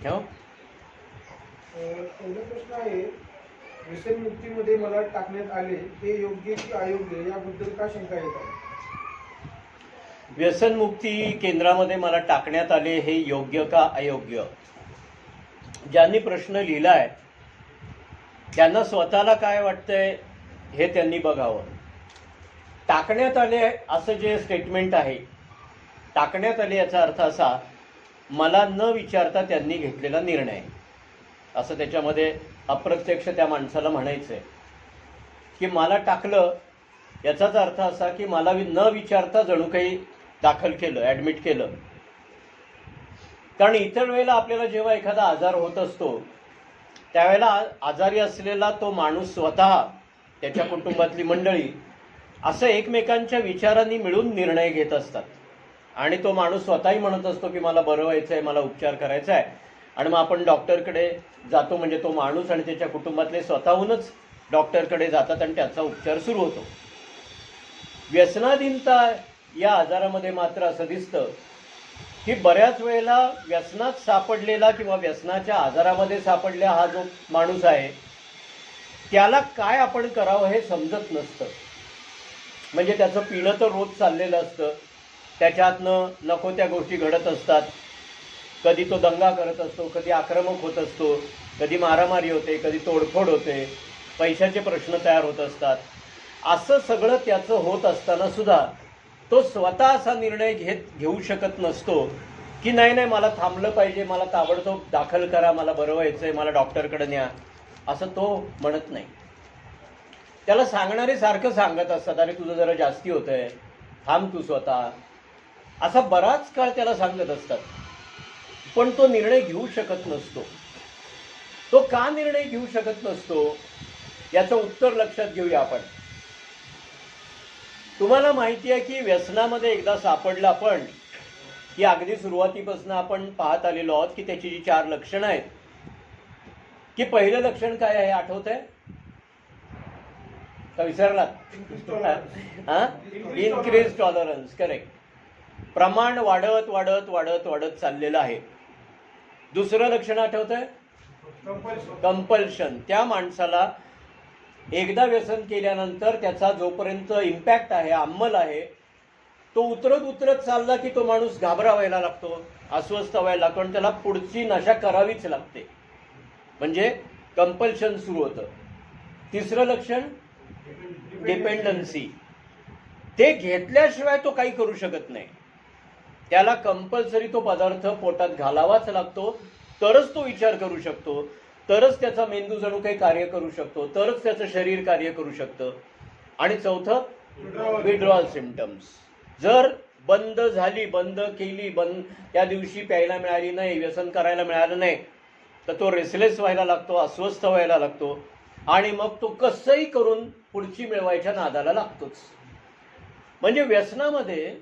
हो. पहिला प्रश्न आहे, व्यसनमुक्तीमध्ये मला टाकण्यात आले ते योग्य की अयोग्य याबद्दल का शंका येत आहे? व्यसनमुक्ती केंद्रामध्ये मला टाकण्यात आले हे योग्य का अयोग्य? ज्यांनी प्रश्न लिहिलाय त्यांना स्वतःला काय वाटतंय हे त्यांनी बघावं. टाकण्यात आले असं जे स्टेटमेंट आहे, टाकण्यात आले याचा अर्थ असा, मला न विचारता त्यांनी घेतलेला निर्णय, असं त्याच्यामध्ये अप्रत्यक्ष त्या माणसाला म्हणायचं आहे की मला टाकलं याचाच अर्थ असा की मला न विचारता जणू काही दाखल केलं, ॲडमिट केलं. कारण इतर वेळेला आपल्याला जेव्हा एखादा आजार होत असतो त्यावेळेला आजारी असलेला तो माणूस स्वतः, त्याच्या कुटुंबातली मंडळी असं एकमेकांच्या विचारांनी मिळून निर्णय घेत असतात आणि तो माणूस स्वतःही म्हणत असतो की मला बरं व्हायचं आहे, मला उपचार करायचा आहे. आणि मग आपण डॉक्टरकडे जातो, म्हणजे तो माणूस आणि त्याच्या कुटुंबातले स्वतःहूनच डॉक्टरकडे जातात आणि त्याचा उपचार सुरू होतो. व्यसनाधीनता या आजारामध्ये मात्र असं दिसतं की बऱ्याच वेळेला व्यसनात सापडलेला किंवा व्यसनाच्या आजारामध्ये सापडलेला हा जो माणूस आहे त्याला काय आपण करावं हे समजत नसतं. म्हणजे त्याचं पिणं तर रोज चाललेलं असतं, त्याच्यातनं नको त्या गोष्टी घडत असतात. कधी तो दंगा करत असतो, कधी आक्रमक होत असतो, कधी मारामारी होते, कधी तोडफोड होते, पैशाचे प्रश्न तयार होत असतात. असं सगळं त्याचं होत असताना सुद्धा तो स्वतः असा निर्णय घेऊ शकत नसतो की नाही नाही मला थांबलं पाहिजे, मला ताबडतोब दाखल करा, मला बरं व्हायचं आहे, मला डॉक्टरकडे न्या, असं तो म्हणत नाही. त्याला सांगणारे सारखं सांगत असतात, अरे तुझं जरा जास्ती होतंय, थांब तू स्वतः, असा बराच काळ त्याला सांगत असतात. पण तो निर्णय घेऊ शकत नसतो. तो का निर्णय घेऊ शकत नसतो याचं उत्तर लक्षात घेऊया आपण. तुम्हाला माहिती आहे की व्यसनामध्ये एकदा सापडलं आपण की अगदी सुरुवातीपासून आपण पाहत आलेलो आहोत की त्याची जी 4 लक्षणं आहेत, की पहिलं लक्षण काय आहे आठवतंय का विसरलात? Increase tolerance. करेक्ट. प्रमाण वाढत वाढत वाढत वाढत चाललेलं आहे. दुसरं लक्षण आठवतंय? कंपल्शन. त्या माणसाला एकदा व्यसन केल्यानंतर त्याचा जोपर्यंत इम्पॅक्ट आहे, अंमल आहे, तो उतरत उतरत चालला की तो माणूस घाबरावायला लागतो, अस्वस्थ व्हायला लागतो आणि त्याला पुढची नशा करावीच लागते. म्हणजे कंपल्शन सुरू होतं. तिसरं लक्षण डिपेंडन्सी. ते घेतल्याशिवाय तो काही करू शकत नाही. त्याला कंपल्सरी तो पदार्थ पोटात घालावाच लागतो, तरच तो विचार करू शकतो, तरच त्याचा मेंदू जणू काही कार्य करू शकतो, तरच त्याचं शरीर कार्य करू शकतं. आणि चौथं विड्रॉल सिम्पटम्स. जर बंद झाली, बंद केली, त्या दिवशी प्यायला मिळाली नाही, व्यसन करायला मिळालं नाही, तर तो रेसलेस व्हायला लागतो, अस्वस्थ व्हायला लागतो आणि मग तो कसंही करून पुढची मिळवायच्या नादाला लागतोच. म्हणजे व्यसनामध्ये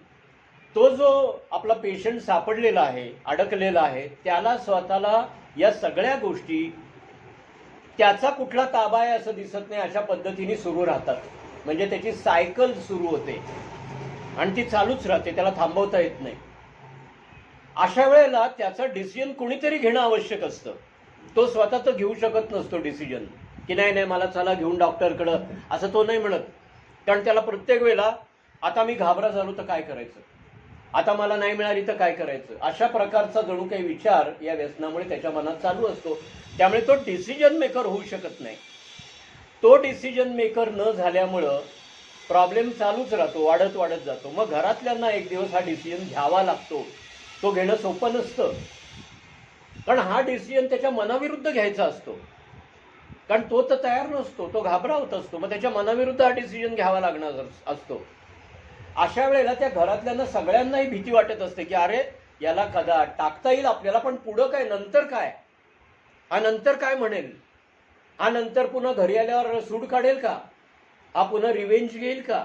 तो जो आपला पेशंट सापडलेला आहे, अडकलेला आहे, त्याला स्वतःला या सगळ्या गोष्टी, त्याचा कुठला ताबा आहे असं दिसत नाही, अशा पद्धतीने सुरू राहतात. म्हणजे त्याची सायकल सुरू होते आणि ती चालूच राहते, त्याला थांबवता येत नाही. अशा वेळेला त्याचा डिसिजन कुणीतरी घेणं आवश्यक असतं. तो स्वतः तर घेऊ शकत नसतो डिसिजन की नाही नाही मला चला घेऊन डॉक्टरकडं, असं तो नाही म्हणत. कारण त्याला प्रत्येक वेळेला आता मी घाबरा झालो तर काय करायचं, आता मला नाही मिळाली तर काय करायचं, अशा प्रकारचा जणू काही विचार या व्यसनामुळे त्याच्या मनात चालू असतो. त्यामुळे तो डिसिजन मेकर होऊ शकत नाही. तो डिसिजन मेकर न झाल्यामुळं प्रॉब्लेम चालूच राहतो, वाढत वाढत जातो. मग घरातल्यांना एक दिवस हा डिसिजन घ्यावा लागतो. तो घेणं सोपं नसतं, कारण हा डिसिजन त्याच्या मनाविरुद्ध घ्यायचा असतो. कारण तो तर तयार नसतो, तो घाबरावत असतो, मग त्याच्या मनाविरुद्ध हा डिसिजन घ्यावा लागणार असतो. अशा वेळेला त्या घरातल्यांना सगळ्यांनाही भीती वाटत असते की अरे याला कदा टाकता येईल आपल्याला, पण पुढं काय, नंतर काय, हा नंतर काय म्हणेल, हा नंतर पुन्हा घरी आल्यावर सूड काढेल का, हा पुन्हा रिव्हेंज घेईल का,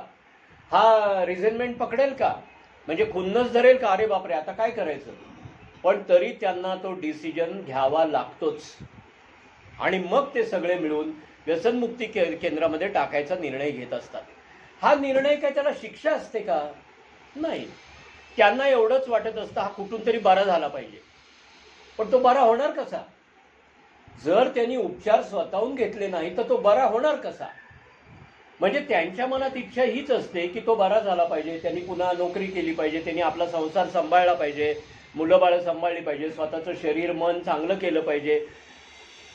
हा रिझेनमेंट पकडेल का, म्हणजे खुन्नस धरेल का, अरे बापरे आता काय करायचं. पण तरी त्यांना तो डिसिजन घ्यावा लागतोच आणि मग ते सगळे मिळून व्यसनमुक्ती केंद्रामध्ये टाकायचा निर्णय घेत असतात. हा निर्णय काय त्याला शिक्षा असते का? नाही. त्यांना एवढंच वाटत असतं हा कुठून तरी बरा झाला पाहिजे. पण तो बरा होणार कसा? जर त्यांनी उपचार स्वतःहून घेतले नाही तर तो बरा होणार कसा? म्हणजे त्यांच्या मनात इच्छा हीच असते की तो बरा झाला पाहिजे, त्यांनी पुन्हा नोकरी केली पाहिजे, त्यांनी आपला संसार सांभाळला पाहिजे, मुलं बाळं सांभाळली पाहिजे, स्वतःचं शरीर मन चांगलं केलं पाहिजे,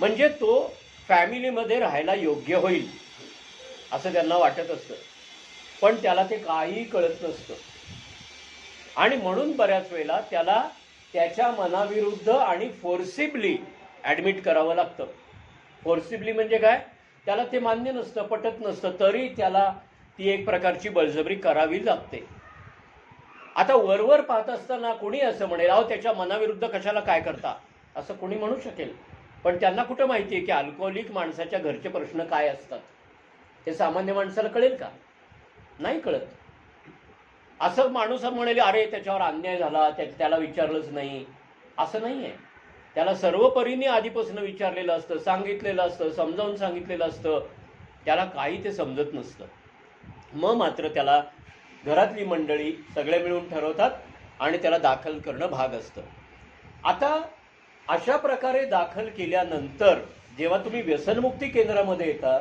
म्हणजे तो फॅमिलीमध्ये राहायला योग्य होईल असं त्यांना वाटत असतं. पण त्याला ते काहीही कळत नसतं. आणि म्हणून बऱ्याच वेळेला त्याला त्याच्या मनाविरुद्ध आणि फोर्सिबली ॲडमिट करावं लागतं. फोर्सिबली म्हणजे काय? त्याला ते मान्य नसतं, पटत नसतं, तरी त्याला ती एक प्रकारची बळजबरी करावी लागते. आता वरवर पाहत असताना कोणी असं म्हणेल, अहो त्याच्या मनाविरुद्ध कशाला काय करता, असं कोणी म्हणू शकेल. पण त्यांना कुठं माहिती आहे की अल्कोहोलिक माणसाच्या घरचे प्रश्न काय असतात? ते सामान्य माणसाला कळेल का? नाही कळत. असं माणूस म्हणेल अरे त्याच्यावर अन्याय झाला, त्याला विचारलंच नाही, असं नाही आहे. त्याला सर्व परीने आधीपासून विचारलेलं असतं, सांगितलेलं असतं, समजावून सांगितलेलं असतं, त्याला काही ते समजत नसतं. मग मात्र त्याला घरातली मंडळी सगळे मिळून ठरवतात आणि त्याला दाखल करणं भाग असतं. आता अशा प्रकारे दाखल केल्यानंतर जेव्हा तुम्ही व्यसनमुक्ती केंद्रामध्ये येता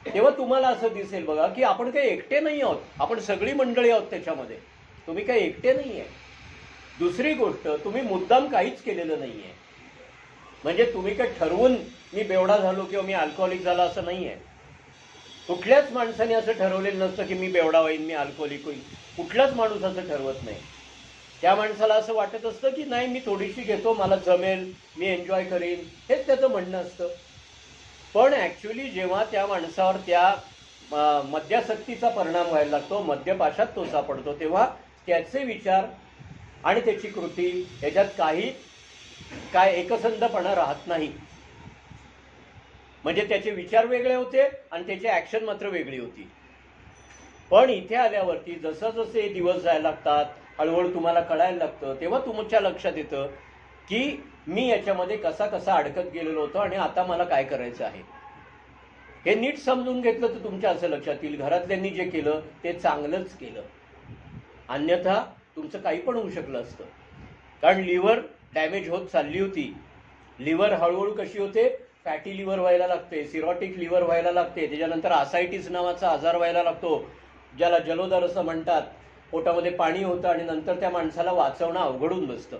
तेव्हा तुम्हाला असं दिसेल बघा की आपण काही एकटे नाही आहोत, आपण सगळी मंडळी आहोत त्याच्यामध्ये, तुम्ही काही एकटे नाही आहे. दुसरी गोष्ट, तुम्ही मुद्दाम काहीच केलेलं नाही आहे. म्हणजे तुम्ही काय ठरवून मी बेवडा झालो किंवा मी अल्कोहोलिक झाला असं नाही आहे. कुठल्याच माणसाने असं ठरवलेलं नसतं की मी बेवडा होईन, मी अल्कोहोलिक होईन. कुठलाच माणूस असं ठरवत नाही. त्या माणसाला असं वाटत असतं की नाही मी थोडीशी घेतो, मला जमेल, मी एन्जॉय करीन, हेच त्याचं म्हणणं असतं. पण ॲक्च्युली जेव्हा त्या माणसावर त्या मद्यासक्तीचा परिणाम व्हायला लागतो, मद्यपाशात तो सापडतो, तेव्हा त्याचे विचार आणि त्याची कृती याच्यात काही काय एकसंधपणा राहत नाही. म्हणजे त्याचे विचार वेगळे होते आणि त्याची ॲक्शन मात्र वेगळी होती. पण इथे आल्यावरती जसं जसे दिवस जायला लागतात, हळूहळू तुम्हाला कळायला लागतं, तेव्हा तुमच्या लक्षात येतं की मी याच्यामध्ये कसा कसा अडकत गेलेलो होतो आणि आता मला काय करायचं आहे. हे नीट समजून घेतलं तर तुमच्या असं लक्षात येईल घरातल्यांनी जे केलं ते चांगलंच केलं, अन्यथा तुमचं काही पण होऊ शकलं असतं. कारण लिव्हर डॅमेज होत चालली होती. लिव्हर हळूहळू कशी होते, फॅटी लिव्हर व्हायला लागते, सिरोटिक लिव्हर व्हायला लागते, त्याच्यानंतर आसायटिस नावाचा आजार व्हायला लागतो, ज्याला जलोदर असं म्हणतात. पोटामध्ये पाणी होतं आणि नंतर त्या माणसाला वाचवणं अवघडून बसतं.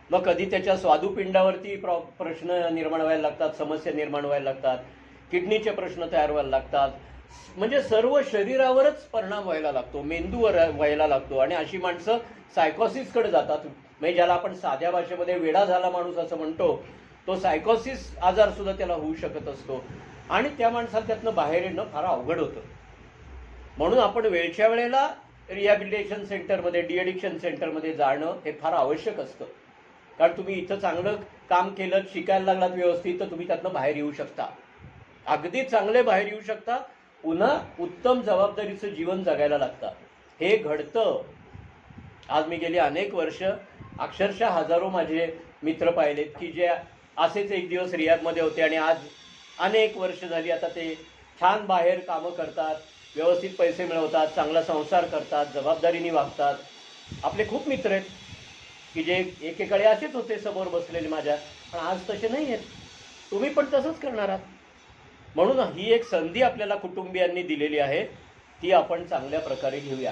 मग कधी त्याच्या स्वादुपिंडावरती प्रश्न निर्माण व्हायला लागतात, समस्या निर्माण व्हायला लागतात, किडनीचे प्रश्न तयार व्हायला लागतात, म्हणजे सर्व शरीरावरच परिणाम व्हायला लागतो, मेंदूवर व्हायला लागतो. आणि अशी माणसं सायकोसिसकडे जातात. म्हणजे ज्याला आपण साध्या भाषेमध्ये वेडा झाला माणूस असं म्हणतो, तो सायकोसिस आजार सुद्धा त्याला होऊ शकत असतो आणि त्या माणसाला त्यातनं बाहेर येणं फार अवघड होतं. म्हणून आपण वेळच्या वेळेला रिहॅबिलिटेशन सेंटरमध्ये, डिएडिक्शन सेंटरमध्ये जाणं हे फार आवश्यक असतं. कारण तुम्ही इथं चांगलं काम केलं, शिकायला लागलात व्यवस्थित, तर तुम्ही त्यातनं बाहेर येऊ शकता, अगदी चांगले बाहेर येऊ शकता, पुन्हा उत्तम जबाबदारीचं जीवन जगायला लागतं. हे घडतं. आज मी गेली अनेक वर्ष अक्षरशः हजारो माझे मित्र पाहिलेत की जे असेच एक दिवस रिहॅबमध्ये होते आणि आज अनेक वर्ष झाली आता ते छान बाहेर कामं करतात, व्यवस्थित पैसे मिळवतात, चांगला संसार करतात, जबाबदारीने वागतात. आपले खूप मित्र आहेत की जे एकेकाळी असेच होते समोर बसलेले माझ्या, पण आज तसे नाही आहेत. तुम्ही पण तसंच करणार आहात. म्हणून ही एक संधी आपल्याला कुटुंबियांनी दिलेली आहे, ती आपण चांगल्या प्रकारे घेऊया.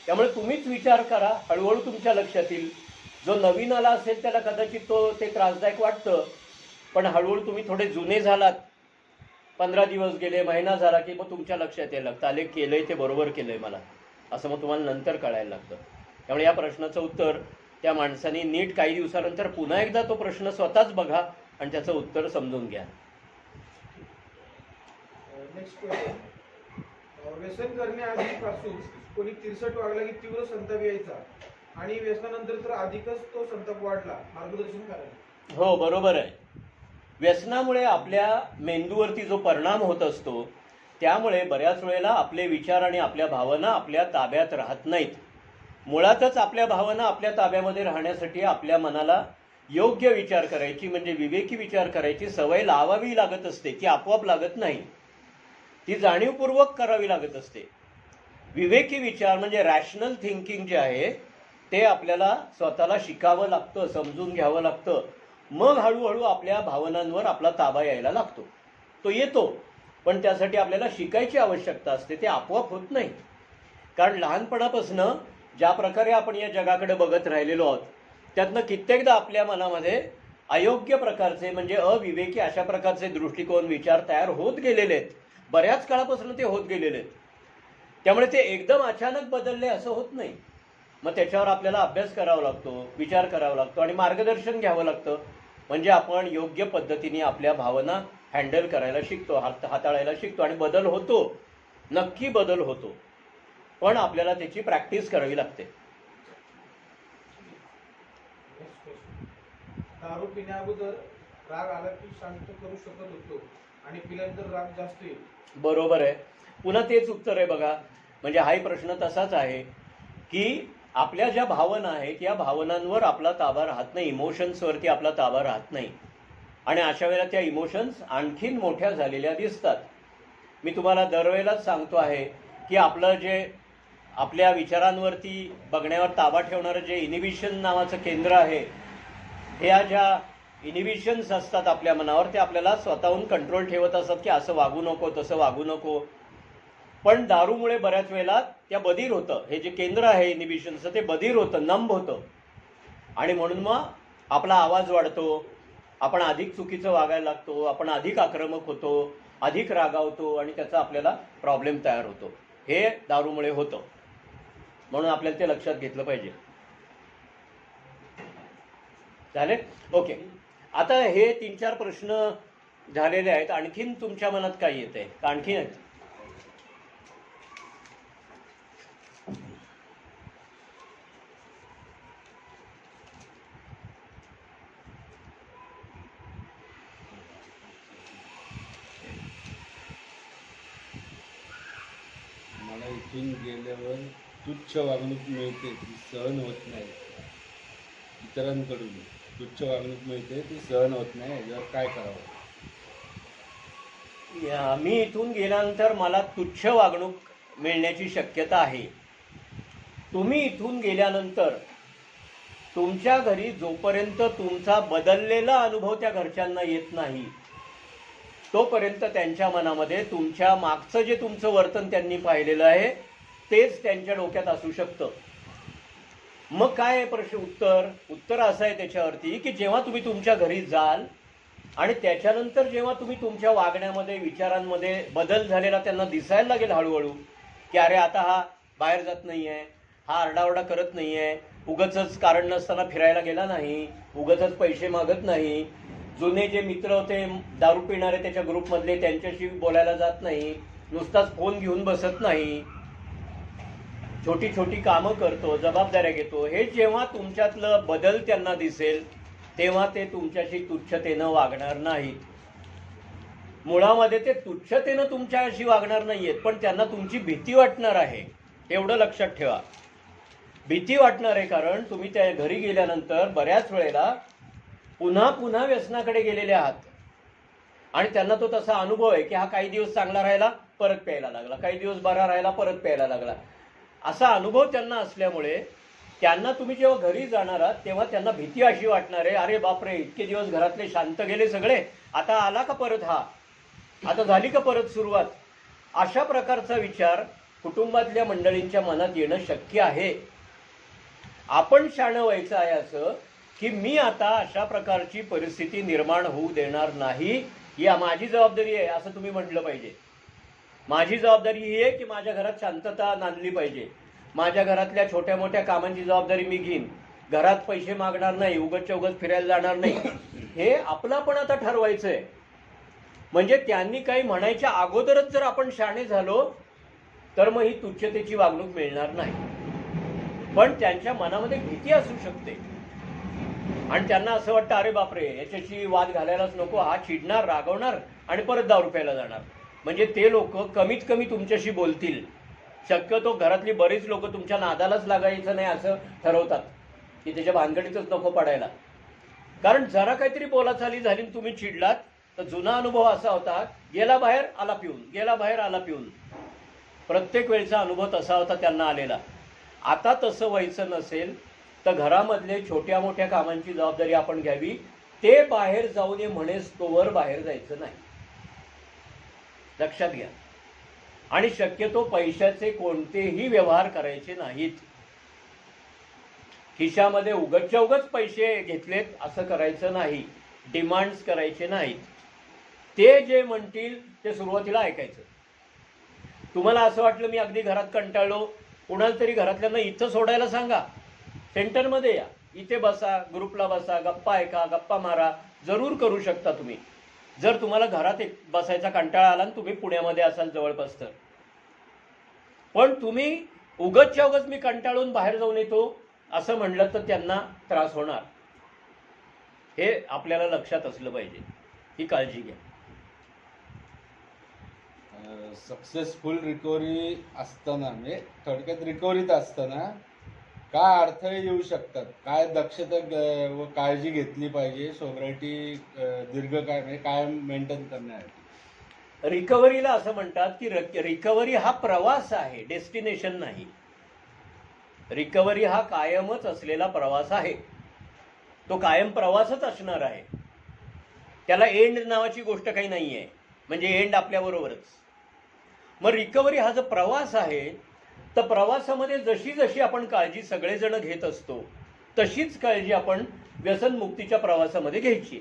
त्यामुळे तुम्हीच विचार करा, हळूहळू तुमच्या लक्षात येईल. जो नवीन आला असेल त्याला कदाचित ते त्रासदायक वाटतं, पण हळूहळू तुम्ही थोडे जुने झालात, 15 दिवस गेले, महिना झाला की मग तुमच्या लक्षात यायला लागतं, आले केलंय ते बरोबर केलंय मला, असं मग तुम्हाला नंतर कळायला लागतं. त्यामुळे या प्रश्नाचं उत्तर त्या माणसाने नीट काही दिवसानंतर पुन्हा एकदा तो प्रश्न स्वतःच बघा आणि त्याचं उत्तर समजून घ्या. Next question. व्यसन करण्याआधीपासून कोणी तिरसट वागला की तीव्र संताप यायचा आणि व्यसनानंतर तर अधिकच तो संताप वाढला, मार्गदर्शन करायला. हो, बरोबर आहे. व्यसनामुळे आपल्या मेंदूवरती जो परिणाम होत असतो त्यामुळे बऱ्याच वेळेला आपले विचार आणि आपल्या भावना आपल्या ताब्यात राहत नाहीत. मुळातच आपल्या भावना आपल्या ताब्यामध्ये राहण्यासाठी आपल्या मनाला योग्य विचार करायची, म्हणजे विवेकी विचार करायची सवय लावावी लागत असते. ती आपोआप लागत नाही, ती जाणीवपूर्वक करावी लागत असते. विवेकी विचार म्हणजे रॅशनल थिंकिंग जे आहे ते आपल्याला स्वतःला शिकावं लागतं, समजून घ्यावं लागतं. मग हळूहळू आपल्या भावनांवर आपला ताबा यायला लागतो. तो येतो, पण त्यासाठी आपल्याला शिकायची आवश्यकता असते. ते आपोआप होत नाही. कारण लहानपणापासून ज्या प्रकारे आपण या जगाकडे बघत राहिलेलो आहोत, त्यातनं कित्येकदा आपल्या मनामध्ये अयोग्य प्रकारचे म्हणजे अविवेकी अशा प्रकारचे दृष्टिकोन विचार तयार होत गेलेले आहेत. बऱ्याच काळापासून ते होत गेलेले आहेत. त्यामुळे ते एकदम अचानक बदलले असं होत नाही. मग त्याच्यावर आपल्याला अभ्यास करावा लागतो, विचार करावा लागतो आणि मार्गदर्शन घ्यावं लागतं. म्हणजे आपण योग्य पद्धतीने आपल्या भावना हँडल करायला शिकतो, हाताळायला शिकतो आणि बदल होतो. नक्की बदल होतो, पण आपल्याला त्याची प्रॅक्टिस करावी लागते. दारू पिण्याअगोदर राग आला की शांत करू शकत होतो आणि पिल्यानंतर राग जास्त येईल. बरोबर आहे. पुन्हा तेच उत्तर आहे बघा. म्हणजे हाही प्रश्न तसाच आहे की आपल्या ज्या भावना आहेत या भावनांवर आपला ताबा राहत नाही, इमोशन्सवरती आपला ताबा राहत नाही. आणि अशा वेळेला त्या इमोशन्स आणखीन मोठ्या झालेल्या दिसतात. मी तुम्हाला दरवेळेलाच सांगतो आहे की आपलं जे आपल्या विचारांवरती बघण्यावर ताबा ठेवणारं जे इनिबिशन नावाचं केंद्र आहे, ह्या ज्या इनिबिशन्स असतात आपल्या मनावर, ते आपल्याला स्वतःहून कंट्रोल ठेवत असतात की असं वागू नको, तसं वागू नको. पण दारूमुळे बऱ्याच वेळेला त्या बधीर होतं. हे जे केंद्र आहे इनिबिशनचं ते बधीर होतं, नंब होतं. आणि म्हणून मग आपला आवाज वाढतो, आपण अधिक चुकीचं वागायला लागतो, आपण अधिक आक्रमक होतो, अधिक रागावतो आणि त्याचा आपल्याला प्रॉब्लेम तयार होतो. हे दारूमुळे होतं. म्हणून आपल्याला ते लक्षात घेतलं पाहिजे. झाले? ओके. आता हे 3-4 प्रश्न झालेले आहेत. आणखीन तुमच्या मनात काय येतंय का? आणखीन आहेत? मला इथून गेल्यावर तुच्छ वागणूक मिळते, ती सहन होत नाही. इतरांकडून तुच्छ वागणूक मिळते, ती सहन होत नाही. याच्यावर काय करावं? मी इथून गेल्यानंतर मला तुच्छ वागणूक मिळण्याची शक्यता आहे. तुम्ही इथून गेल्यानंतर तुमच्या घरी जोपर्यंत तुमचा बदललेला अनुभव त्या घरच्यांना येत नाही, तोपर्यंत त्यांच्या मनामध्ये तुमच्या मागचं जे तुमचं वर्तन त्यांनी पाहिलेलं आहे तेच त्यांच्या डोक्यात असू शकतं. मग काय आहे प्रश्न? उत्तर असं आहे त्याच्यावरती की जेव्हा तुम्ही तुमच्या घरी जाल आणि त्याच्यानंतर जेव्हा तुम्ही तुमच्या वागण्यामध्ये विचारांमध्ये बदल झालेला त्यांना दिसायला लागेल हळूहळू, की अरे आता हा बाहेर जात नाही आहे, हा आरडाओरडा करत नाही आहे, उगाचच कारण नसताना फिरायला गेला नाही, उगाचच पैसे मागत नाही, जुने जे मित्र होते दारू पिणारे त्याच्या ग्रुपमधले त्यांच्याशी बोलायला जात नाही, नुसताच फोन घेऊन बसत नाही, छोटी छोटी कामं करतो, जबाबदाऱ्या घेतो, हे जेव्हा तुमच्यातलं बदल त्यांना दिसेल तेव्हा ते तुमच्याशी तुच्छतेनं वागणार नाहीत. मुळामध्ये ते तुच्छतेनं तुमच्याशी वागणार नाहीयेत, पण त्यांना तुमची भीती वाटणार आहे. एवढं लक्षात ठेवा. भीती वाटणार आहे कारण तुम्ही त्या घरी गेल्यानंतर बऱ्याच वेळेला पुन्हा पुन्हा व्यसनाकडे गेलेले आहात आणि त्यांना तो तसा अनुभव आहे की हा काही दिवस चांगला राहिला परत प्यायला लागला, काही दिवस बरा राहिला परत प्यायला लागला. असा अनुभव त्यांना असल्यामुळे त्यांना तुम्ही जेव्हा घरी जाणार आहात तेव्हा त्यांना भीती अशी वाटणार आहे, अरे बापरे, इतके दिवस घरातले शांत गेले सगळे, आता आला का परत हा, आता झाली का परत सुरुवात. अशा प्रकारचा विचार कुटुंबातल्या मंडळींच्या मनात येणं शक्य आहे. आपण शहाणं व्हायचं आहे असं की मी आता अशा प्रकारची परिस्थिती निर्माण होऊ देणार नाही, ही माझी जबाबदारी आहे असं तुम्ही म्हटलं पाहिजे. माझी जबाबदारी ही आहे की माझ्या घरात शांतता नांदली पाहिजे, माझ्या घरातल्या छोट्या मोठ्या कामांची जबाबदारी मी घेईन, घरात पैसे मागणार नाही, उगाचच्या उगाच फिरायला जाणार नाही, हे आपलं पण आता ठरवायचं आहे. म्हणजे त्यांनी काही म्हणायच्या अगोदरच जर आपण शहाणे झालो तर मग ही तुच्छतेची वागणूक मिळणार नाही. पण त्यांच्या मनामध्ये भीती असू शकते आणि त्यांना असं वाटतं, अरे बापरे, याच्याशी वाद घालायलाच नको, हा चिडणार, रागवणार आणि परत दारू प्यायला जाणार. म्हणजे ते लोक कमीत कमी तुमच्याशी बोलतील. शक्यतो घरातली बरीच लोक तुमच्या नादालाच लागायचं नाही असं ठरवतात की त्याच्या भानगडीतच नको पडायला. कारण जरा काहीतरी बोलाचाली झाली तुम्ही चिडलात तर जुना अनुभव असा होता, गेला बाहेर आला पिऊन, गेला बाहेर आला पिऊन. प्रत्येक वेळचा अनुभव तसा होता त्यांना आलेला. आता तसं व्हायचं नसेल तर घरामधले छोट्या मोठ्या कामांची जबाबदारी आपण घ्यावी, ते बाहेर जाऊ नये म्हणेस तोवर बाहेर जायचं नाही, लक्षात घ्या. आणि शक्यतो पैशाचे कोणतेही व्यवहार करायचे नाहीत. खिशामध्ये उगाचच्या उगाच पैसे घेतलेत असं करायचं नाही, डिमांड्स करायचे नाहीत. ते जे म्हणतील ते सुरुवातीला ऐकायचं. तुम्हाला असं वाटलं मी अगदी घरात कंटाळलो, कुणाला तरी घरातल्यांना इथं सोडायला सांगा, सेंटरमध्ये या, इथे बसा, ग्रुपला बसा, गप्पा ऐका, गप्पा मारा, जरूर करू शकता तुम्ही. जर तुम्हाला घरात बसायचा कंटाळा आला आणि तुम्ही पुण्यामध्ये असाल जवळपास तर. पण तुम्ही उगाचच्या उगाच मी कंटाळून बाहेर जाऊन येतो असं म्हणलं तर त्यांना त्रास होणार. हे आपल्याला लक्षात असलं पाहिजे, ही काळजी घ्या. सक्सेसफुल रिकव्हरी असताना म्हणजे थोडक्यात रिकव्हरीत असताना काय अडथळे येऊ शकतात, काय दक्षता व काळजी घेतली पाहिजे सोब्रायटी दीर्घकाळ म्हणजे कायम मेंटेन करण्यासाठी? रिकव्हरीला असं म्हणतात की रिकव्हरी हा प्रवास आहे, डेस्टिनेशन नाही. रिकव्हरी हा कायमच असलेला प्रवास आहे, तो कायम प्रवासच असणार आहे. त्याला एंड नावाची गोष्ट काही नाही आहे, म्हणजे एंड आपल्याबरोबरच. मग रिकव्हरी हा जो प्रवास आहे, तर प्रवासामध्ये जशी जशी आपण काळजी सगळेजण घेत असतो तशीच काळजी आपण व्यसनमुक्तीच्या प्रवासामध्ये घ्यायची.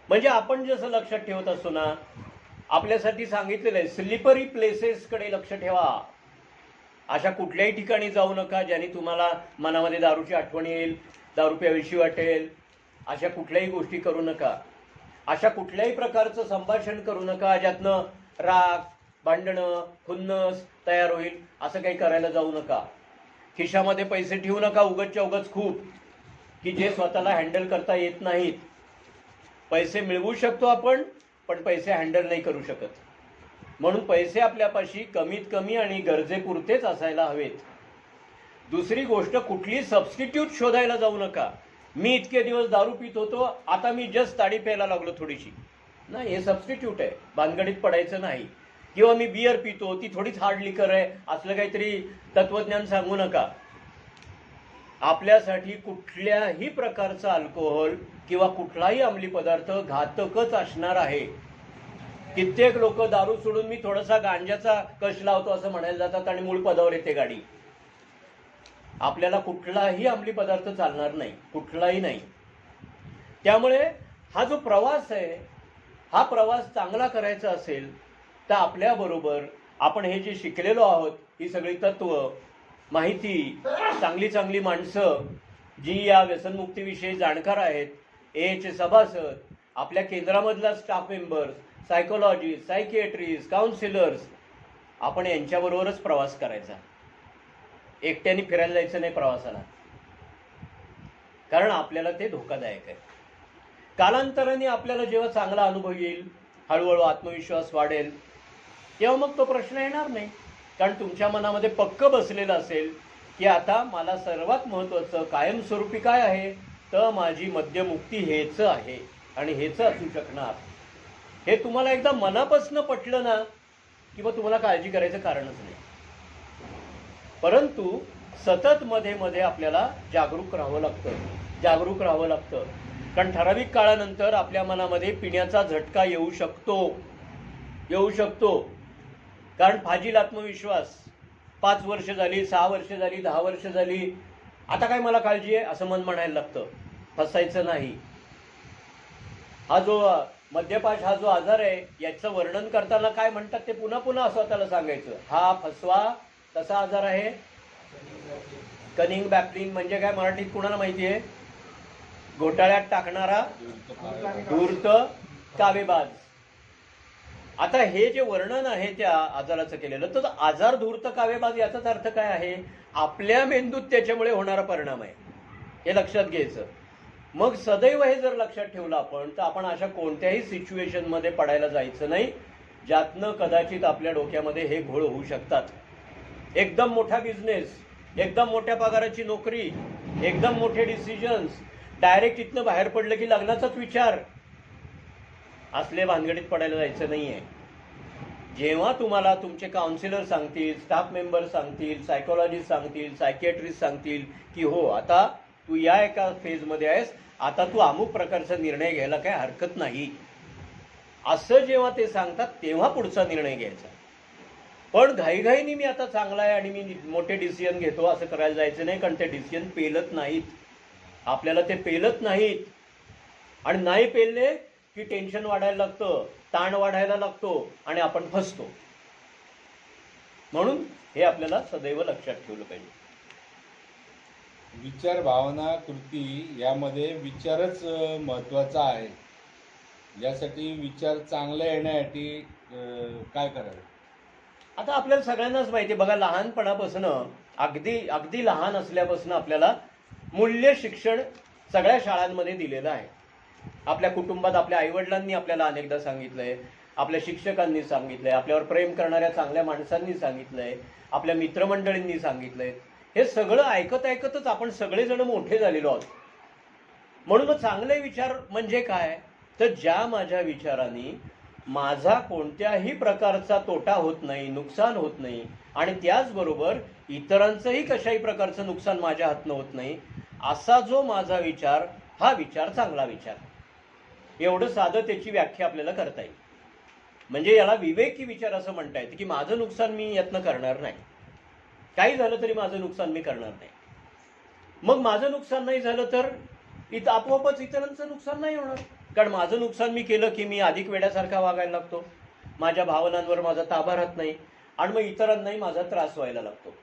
म्हणजे आपण जसं लक्षात ठेवत असतो ना, आपल्यासाठी सांगितलेलं आहे स्लिपरी प्लेसेसकडे लक्ष ठेवा. अशा कुठल्याही ठिकाणी जाऊ नका ज्याने तुम्हाला मनामध्ये दारूची आठवण येईल, दारू प्यावीशी वाटेल. अशा कुठल्याही गोष्टी करू नका. अशा कुठल्याही प्रकारचं संभाषण करू नका ज्यातनं राग, भांडणं, खुन्नस तयार होईल. असं काही करायला जाऊ नका. खिशामध्ये पैसे ठेवू नका उगाचच्या उगाच खूप, की जे स्वतःला हँडल करता येत नाहीत. पैसे मिळवू शकतो आपण, पण पैसे हँडल नाही करू शकत. म्हणून पैसे आपल्यापाशी कमीत कमी आणि गरजेपुरतेच असायला हवेत. दुसरी गोष्ट, कुठली सबस्टिट्यूट शोधायला जाऊ नका. मी इतके दिवस दारू पित होतो, आता मी जस्ट ताडी प्यायला लागलो थोडीशी. नाही, हे सबस्टिट्यूट आहे, भानगडीत पडायचं नाही. किंवा मी बियर पितो, ती थोडीच हार्ड लिकर आहे, असलं काहीतरी तत्वज्ञान सांगू नका. आपल्यासाठी कुठल्याही प्रकारचा अल्कोहोल किंवा कुठलाही अंमली पदार्थ घातकच असणार आहे. कित्येक लोक दारू सोडून मी थोडासा गांजाचा कश लावतो असं म्हणायला जातात आणि मूळ पदावर येते गाडी. आपल्याला कुठलाही अंमली पदार्थ चालणार नाही, कुठलाही नाही. त्यामुळे हा जो प्रवास आहे, हा प्रवास चांगला करायचा असेल तर आपल्याबरोबर आपण हे जे शिकलेलो आहोत, ही सगळी तत्व, माहिती, चांगली चांगली माणसं जी या व्यसनमुक्तीविषयी जाणकार आहेत, एचे सभासद, आपल्या केंद्रामधला स्टाफ मेंबर्स, सायकोलॉजिस्ट, सायकिएट्रिस्ट, काउन्सिलर्स, आपण यांच्याबरोबरच प्रवास करायचा. एकट्याने फिरायला जायचं नाही प्रवासाला, कारण आपल्याला ते धोकादायक आहे. कालांतराने आपल्याला जेव्हा चांगला अनुभव येईल, हळूहळू आत्मविश्वास वाढेल, तेव्हा मग तो प्रश्न येणार नाही. कारण तुमच्या मनामध्ये पक्क बसलेलं असेल की आता मला सर्वात महत्त्वाचं कायमस्वरूपी काय आहे, तर माझी मद्यमुक्ती हेच आहे आणि हेच असू शकणार. हे तुम्हाला एकदा मनापासून पटलं ना की मग तुम्हाला काळजी करायचं कारणच नाही. परंतु सतत मध्ये मध्ये आपल्याला जागरूक राहावं लागतं. कारण ठराविक काळानंतर आपल्या मनामध्ये पिण्याचा झटका येऊ शकतो. कारण फाजील आत्मविश्वास, 5 वर्ष झाली, 6 वर्ष झाली, 10 वर्ष झाली, आता काय मला काळजी आहे असं मन म्हणायला लागतं. फसायचं नाही. हा जो मद्यपाश हा जो आजार आहे, याचं वर्णन करताना काय म्हणतात ते पुन्हा पुन्हा स्वतःला सांगायचं. हा फसवा तसा आजार आहे. कनिंग बॅपलिंग म्हणजे काय मराठीत कुणाला माहिती आहे? घोटाळ्यात टाकणारा धूर्त कावेबाज. आता हे जे वर्णन आहे त्या आजाराचं केलेलं, तर आजार धूर्त कावेबाज याचाच अर्थ काय आहे? आपल्या मेंदूत त्याच्यामुळे होणारा परिणाम आहे, हे लक्षात घ्यायचं. मग सदैव हे जर लक्षात ठेवलं आपण, तर आपण अशा कोणत्याही सिच्युएशनमध्ये पडायला जायचं नाही ज्यातनं कदाचित आपल्या डोक्यामध्ये हे घोळ होऊ शकतात. एकदम मोठा बिझनेस, एकदम मोठ्या पगाराची नोकरी, एकदम मोठे डिसिजन्स, डायरेक्ट इथनं बाहेर पडलं की लग्नाचाच विचार, असले भानगडीत पडायला जायचं नाहीये. जेव्हा तुम्हाला तुमचे काउन्सिलर सांगतील, स्टाफ मेंबर सांगतील, सायकोलॉजिस्ट सांगतील, सायकिएट्रिस्ट सांगतील की हो आता तू या एका फेजमध्ये आहेस, आता तू अमुक प्रकारचा निर्णय घ्यायला काय हरकत नाही, असं जेव्हा ते सांगतात तेव्हा पुढचा निर्णय घ्यायचा. पण घाईघाईने मी आता चांगला आहे आणि मी मोठे डिसिजन घेतो असं करायला जायचं नाही, कारण ते डिसिजन पेलत नाहीत. आपल्याला ते पेलत नाहीत, आणि नाही पेलले की टेन्शन वाढायला लागतं, ताण वाढायला लागतो आणि आपण फसतो. म्हणून हे आपल्याला सदैव लक्षात ठेवलं पाहिजे. विचार, भावना, कृती यामध्ये विचारच महत्वाचा आहे. यासाठी विचार चांगले येण्यासाठी काय करावे? आता आपल्याला सगळ्यांनाच माहिती आहे बघा, लहानपणापासून अगदी अगदी लहान असल्यापासून आपल्याला मूल्य शिक्षण सगळ्या शाळांमध्ये दिलेलं आहे. आपल्या कुटुंबात आपल्या आईवडिलांनी आपल्याला अनेकदा सांगितलंय, आपल्या शिक्षकांनी सांगितलंय, आपल्यावर प्रेम करणाऱ्या चांगल्या माणसांनी सांगितलंय, आपल्या मित्रमंडळींनी सांगितलंय. हे सगळं ऐकत ऐकतच आपण सगळेजण मोठे झालेलो आहोत. म्हणून चांगले विचार म्हणजे काय, तर ज्या माझ्या विचारांनी माझा कोणत्याही प्रकारचा तोटा होत नाही, नुकसान होत नाही, आणि त्याचबरोबर इतरांचंही कशाही प्रकारचं नुकसान माझ्या हातनं होत नाही, असा जो माझा विचार, हा विचार चांगला विचार. एवढं साधं त्याची व्याख्या आपल्याला करता येईल. म्हणजे याला विवेकी विचार असं म्हणता येतं की माझं नुकसान मी यातनं करणार नाही, काही झालं तरी माझं नुकसान मी करणार नाही. मग माझं नुकसान नाही झालं तर इथं आपोआपच इतरांचं नुकसान नाही होणार, कारण माझं नुकसान मी केलं की मी अधिक वेड्यासारखा वागायला लागतो, माझ्या भावनांवर माझा ताबा राहत नाही, आणि मग इतरांनाही माझा त्रास व्हायला लागतो.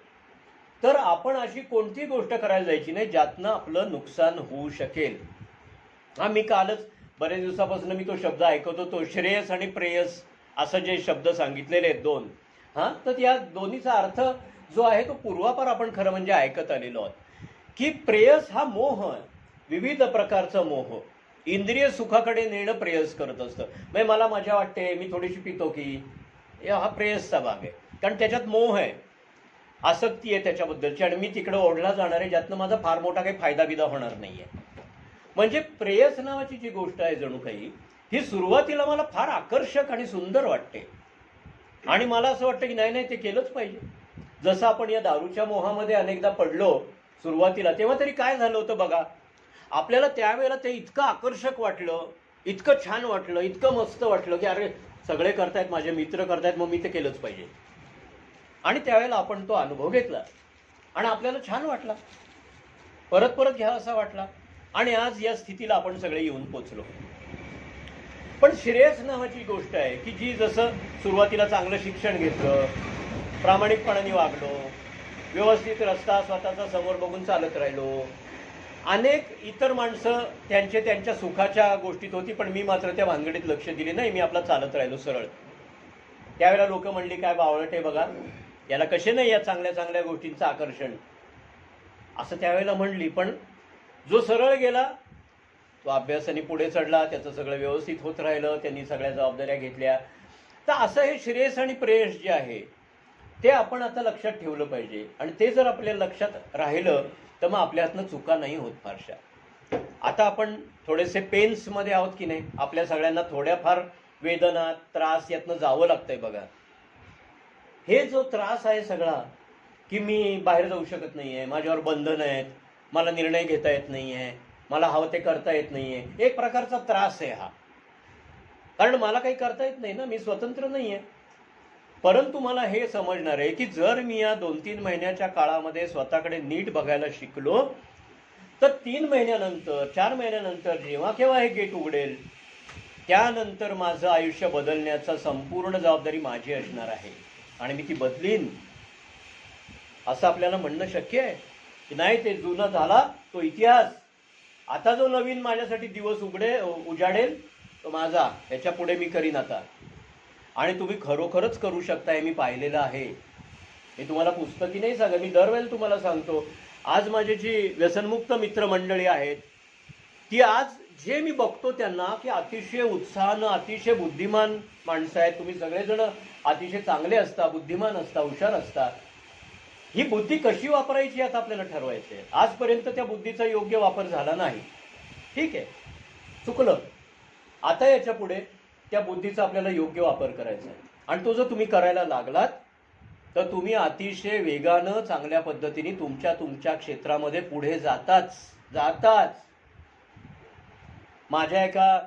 तर आपण अशी कोणती गोष्ट करायला जायची नाही ज्यातनं आपलं नुकसान होऊ शकेल. हा, मी कालच बरेच दिवसापासून मी तो शब्द ऐकत होतो, श्रेयस आणि प्रेयस असं जे शब्द सांगितलेले आहेत दोन. तर या दोन्हीचा अर्थ जो आहे तो पूर्वापार आपण खरं म्हणजे ऐकत आलेलो आहोत, की प्रेयस हा मोह, विविध प्रकारचा मोह, इंद्रिय सुखाकडे नेणं प्रेयस करत असतं. म्हणजे मला मजा वाटते, मी थोडीशी पितो की, हा प्रेयसचा भाग आहे, कारण त्याच्यात मोह आहे, आसक्ती आहे त्याच्याबद्दलची, आणि मी तिकडे ओढला जाणार आहे ज्यातनं माझा फार मोठा काही फायदा बिदा होणार नाहीये. म्हणजे प्रेयस नावाची जी गोष्ट आहे जणू काही, ही सुरुवातीला मला फार आकर्षक आणि सुंदर वाटते, आणि मला असं वाटतं की नाही नाही ते केलंच पाहिजे. जसं आपण या दारूच्या मोहामध्ये अनेकदा पडलो सुरुवातीला, तेव्हा तरी काय झालं होतं बघा, आपल्याला त्यावेळेला ते इतकं आकर्षक वाटलं, इतकं छान वाटलं, इतकं मस्त वाटलं की अरे सगळे करतायत, माझे मित्र करतायत, मग मी ते केलंच पाहिजे. आणि त्यावेळेला आपण तो अनुभव घेतला आणि आपल्याला छान वाटला, परत परत घ्या असा वाटला, आणि आज या स्थितीला आपण सगळे येऊन पोचलो. पण श्रेयस नावाची गोष्ट आहे की जी, जसं सुरुवातीला चांगलं शिक्षण घेतलं, प्रामाणिकपणाने वागलो, व्यवस्थित रस्ता स्वतःचा समोर बघून चालत राहिलो, अनेक इतर माणसं त्यांच्या सुखाच्या गोष्टीत होती, पण मी मात्र त्या भानगडीत लक्ष दिले नाही, मी आपला चालत राहिलो सरळ. त्यावेळेला लोक म्हणली काय बावळट आहे बघा, याला कसे नाही या चांगल्या चांगल्या गोष्टींचं आकर्षण, असं त्यावेळेला म्हणली. पण जो सरळ गेला तो अभ्यासाने पुढे चढला, त्याचं सगळं व्यवस्थित होत राहिलं, त्यांनी सगळ्या जबाबदाऱ्या घेतल्या. तर असं हे श्रेयस आणि प्रेयस जे आहे ते आपण आता लक्षात ठेवलं पाहिजे, आणि ते जर आपल्या लक्षात राहिलं तर मग आपल्या हातनं चुका नाही होत फारशा. आता आपण थोडेसे पेन्समध्ये आहोत की नाही, आपल्या सगळ्यांना थोड्याफार वेदना, त्रास यातनं जावं लागतंय बघा. हे जो त्रास आहे सगळा, की मी बाहेर जाऊ शकत नाहीये, माझ्यावर बंधन आहेत, मला निर्णय घेता येत नाहीये, मला हवं ते करता येत नाहीये, एक प्रकारचा त्रास आहे हा, कारण मला काही करता येत नाही ना, मी स्वतंत्र नाहीये. परंतु मला हे समजणार आहे की जर मी या 2-3 महिन्याच्या काळामध्ये स्वतःकडे नीट बघायला शिकलो, तर 3 महिन्यानंतर, 4 महिन्यानंतर जेव्हा केव्हा हे गेट उघडेल, त्यानंतर माझं आयुष्य बदलण्याचा संपूर्ण जबाबदारी माझी असणार आहे, आणि मी ती बदलीन. असं आपल्याला म्हणणं शक्य आहे की नाही, ते जुनं झाला तो इतिहास, आता जो नवीन माझ्यासाठी दिवस उजाडेल तो माझा, ह्याच्या पुढे मी करीन आता. आणि तुम्ही खरोखरच करू शकता, हे मी पाहिलेलं आहे. हे तुम्हाला पुस्तकी नाही सांगा, मी दरवेळेला तुम्हाला सांगतो. आज माझी जी व्यसनमुक्त मित्रमंडळी आहेत, ती आज जे मी बघतो त्यांना की अतिशय उत्साहानं, अतिशय बुद्धिमान माणसं आहेत. तुम्ही सगळेजण अतिशय चांगले असता, बुद्धिमान असता, हुशार असता. ही बुद्धी कशी वापरायची आता आपल्याला ठरवायचं आहे. आजपर्यंत त्या बुद्धीचा योग्य वापर झाला नाही, ठीक आहे, चुकलं. आता याच्या पुढे त्या बुद्धीचा आपल्याला योग्य वापर करायचा आहे, आणि तो जर तुम्ही करायला लागलात तर तुम्ही अतिशय वेगानं, चांगल्या पद्धतीने तुमच्या क्षेत्रामध्ये पुढे जाताच. जाताच माझ्या एका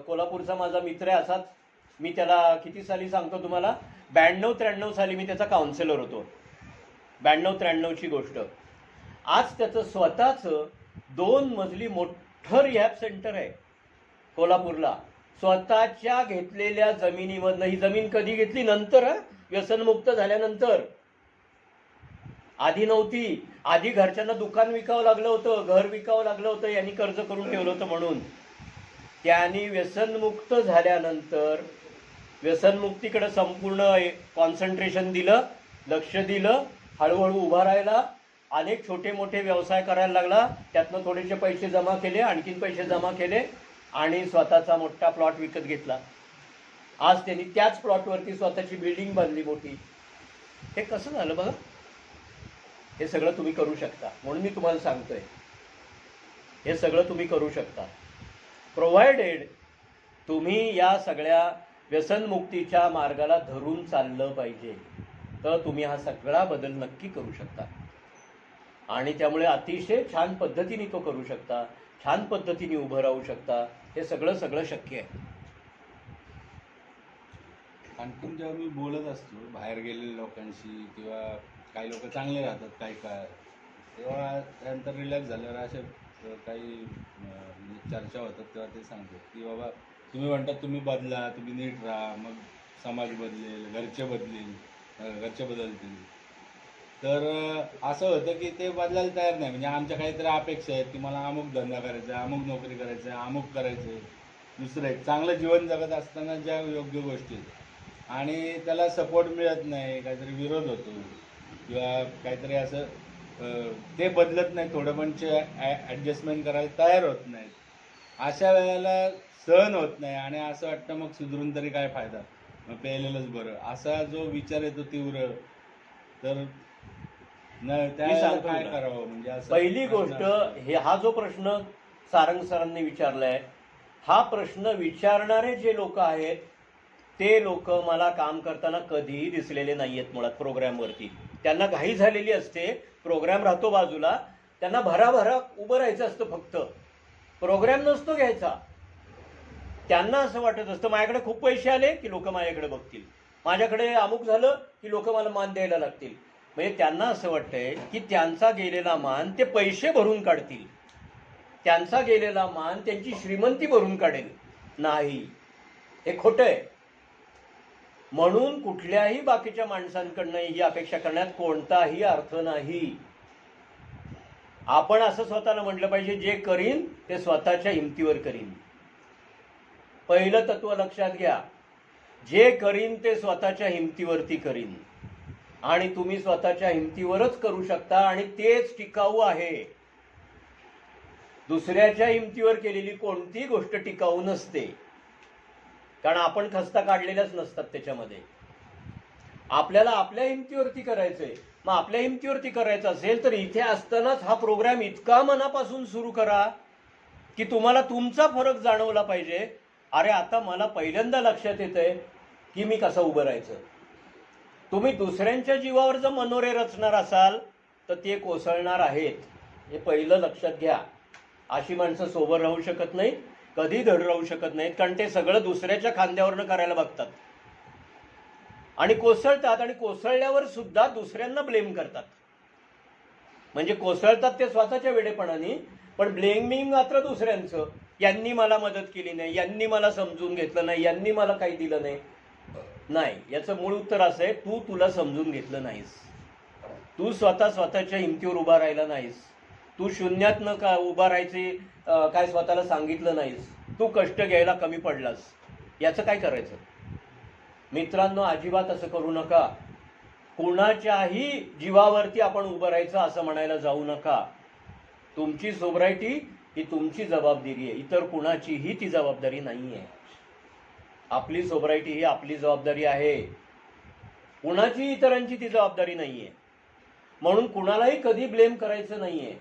कोल्हापूरचा माझा मित्र आहे असाच, मी त्याला किती साली सांगतो तुम्हाला, 92-93 साली मी त्याचा काउन्सिलर होतो. 92-93ची गोष्ट. आज त्याचं स्वतःचं 2 मजली मोठं रिहॅब सेंटर आहे कोल्हापूरला. स्वतःच्या घेतलेल्या जमिनीमधनं, ही जमीन कधी घेतली? नंतर, व्यसनमुक्त झाल्यानंतर. आधी नव्हती. आधी घरच्यांना दुकान विकावं लागलं होतं, घर विकावं लागलं होतं, यांनी कर्ज करून ठेवलं होतं म्हणून. त्यांनी व्यसनमुक्त झाल्यानंतर व्यसनमुक्तीकडे संपूर्ण कॉन्सन्ट्रेशन दिलं, लक्ष दिलं, हळूहळू उभा राहिला, अनेक छोटे मोठे व्यवसाय करायला लागला, त्यातनं थोडेसे पैसे जमा केले, आणखीन पैसे जमा केले आणि स्वतःचा मोठा प्लॉट विकत घेतला. आज त्यांनी त्याच प्लॉटवरती स्वतःची बिल्डिंग बांधली मोठी. हे कसं झालं बघा. हे सगळं तुम्ही करू शकता, म्हणून मी तुम्हाला सांगतोय, हे सगळं तुम्ही करू शकता, प्रोव्हायडेड तुम्ही या सगळ्या व्यसनमुक्तीच्या मार्गाला धरून चाललं पाहिजे, तर तुम्ही हा सगळा बदल नक्की करू शकता. आणि त्यामुळे अतिशय छान पद्धतीने तो करू शकता, छान पद्धतीने उभं राहू शकता. हे सगळं शक्य आहे. आणखीन जेव्हा मी बोलत असतो बाहेर गेलेल्या लोकांशी, किंवा काही लोक चांगले राहतात काही काळ, तेव्हा त्यानंतर रिलॅक्स झाल्यावर असे काही चर्चा होतात, तेव्हा ते सांगतात की बाबा तुम्ही म्हणतात तुम्ही बदला, तुम्ही नीट राहा, मग समाज बदलेल, घरचे बदलतील. तर असं होतं की ते बदलायला तयार नाही. म्हणजे आमच्या काहीतरी अपेक्षा आहेत की मला अमुक धंदा करायचा आहे, अमुक नोकरी करायचं आहे, अमुक करायचं आहे, दुसरं एक चांगलं जीवन जगत असताना ज्या योग्य गोष्टी आहेत आणि त्याला सपोर्ट मिळत नाही, काहीतरी विरोध होतो किंवा काहीतरी असं ते बदलत नाही, थोडं पण ॲडजस्टमेंट करायला तयार होत नाहीत. अशा वेळेला सहन होत नाही आणि असं वाटतं मग सुधरून तरी काय फायदा, मग पेलेलंच बरं, असा जो विचार येतो तीव्र, तर काय करावं? म्हणजे असं पहिली गोष्ट, हा जो प्रश्न सारंग सरांनी विचारलाय, हा प्रश्न विचारणारे जे लोक आहेत ते लोक मला काम करताना कधीही दिसलेले नाहीयेत. मुळात प्रोग्रामवरती त्यांना घाई झालेली असते, प्रोग्राम राहतो बाजूला, त्यांना भराभरा उभं राहायचं असतं, फक्त प्रोग्राम नसतो घ्यायचा. त्यांना असं वाटत असतं माझ्याकडे खूप पैसे आले की लोक माझ्याकडे बघतील, माझ्याकडे अमुक झालं की लोक मला मान द्यायला लागतील. म्हणजे त्यांना असं वाटतंय की त्यांचा गेलेला मान ते पैसे भरून काढतील, त्यांचा गेलेला मान त्यांची श्रीमंती भरून काढेल. नाही, हे खोटं आहे. म्हणून कुठल्याही बाकीच्या माणसांकडनं ही अपेक्षा करण्यात कोणताही अर्थ नाही. आपण असं स्वतःला म्हटलं पाहिजे, जे करीन ते स्वतःच्या हिमतीवर करीन. पहिलं तत्व लक्षात घ्या, जे करीन ते स्वतःच्या हिमतीवरती करीन. आणि तुम्ही स्वतःच्या हिमतीवरच करू शकता आणि तेच टिकाऊ आहे. दुसऱ्याच्या हिमतीवर केलेली कोणती गोष्ट टिकाऊ नसते, कारण आपण खस्ता काढलेल्याच नसतात त्याच्यामध्ये. आपल्याला आपल्या हिमतीवरती करायचंय. मग आपल्या हिमतीवरती करायचं असेल तर इथे असतानाच हा प्रोग्राम इतका मनापासून सुरू करा की तुम्हाला तुमचा फरक जाणवला पाहिजे. अरे आता मला पहिल्यांदा लक्षात येतंय की मी कसं उभं राहायचं. तुम्ही दुसऱ्यांच्या जीवावर जर मनोरे रचणार असाल तर ते कोसळणार आहेत, हे पहिलं लक्षात घ्या. अशी माणसं सोबत राहू शकत नाहीत, कधी धड राहू शकत नाहीत, कारण ते सगळं दुसऱ्याच्या खांद्यावरनं करायला बघतात आणि कोसळतात. आणि कोसळल्यावर सुद्धा दुसऱ्यांना ब्लेम करतात. म्हणजे कोसळतात ते स्वतःच्या वेडेपणाने, पण ब्लेमिंग मात्र दुसऱ्यांचं. यांनी मला मदत केली नाही, यांनी मला समजून घेतलं नाही, यांनी मला काही दिलं नाही. नाही, याचं मूळ उत्तर असं आहे, तू तुला समजून घेतलं नाहीस, तू स्वतःच्या हिमतीवर उभा राहिला नाहीस, तू शून्यातनं का उभा राहायचे काय स्वतःला सांगितलं नाहीस, तू कष्ट घ्यायला कमी पडलास. याचं काय करायचं? मित्रांनो, अजिबात असं करू नका. कुणाच्याही जीवावरती आपण उभं राहायचं असं म्हणायला जाऊ नका. तुमची सोबरायटी ही तुमची जबाबदारी आहे, इतर कुणाचीही ती जबाबदारी नाही आहे. आपली सोबरायटी ही आपली जबाबदारी आहे, कुणाची इतरांची ती जबाबदारी नाही आहे. म्हणून कुणालाही कधी ब्लेम करायचं नाही आहे.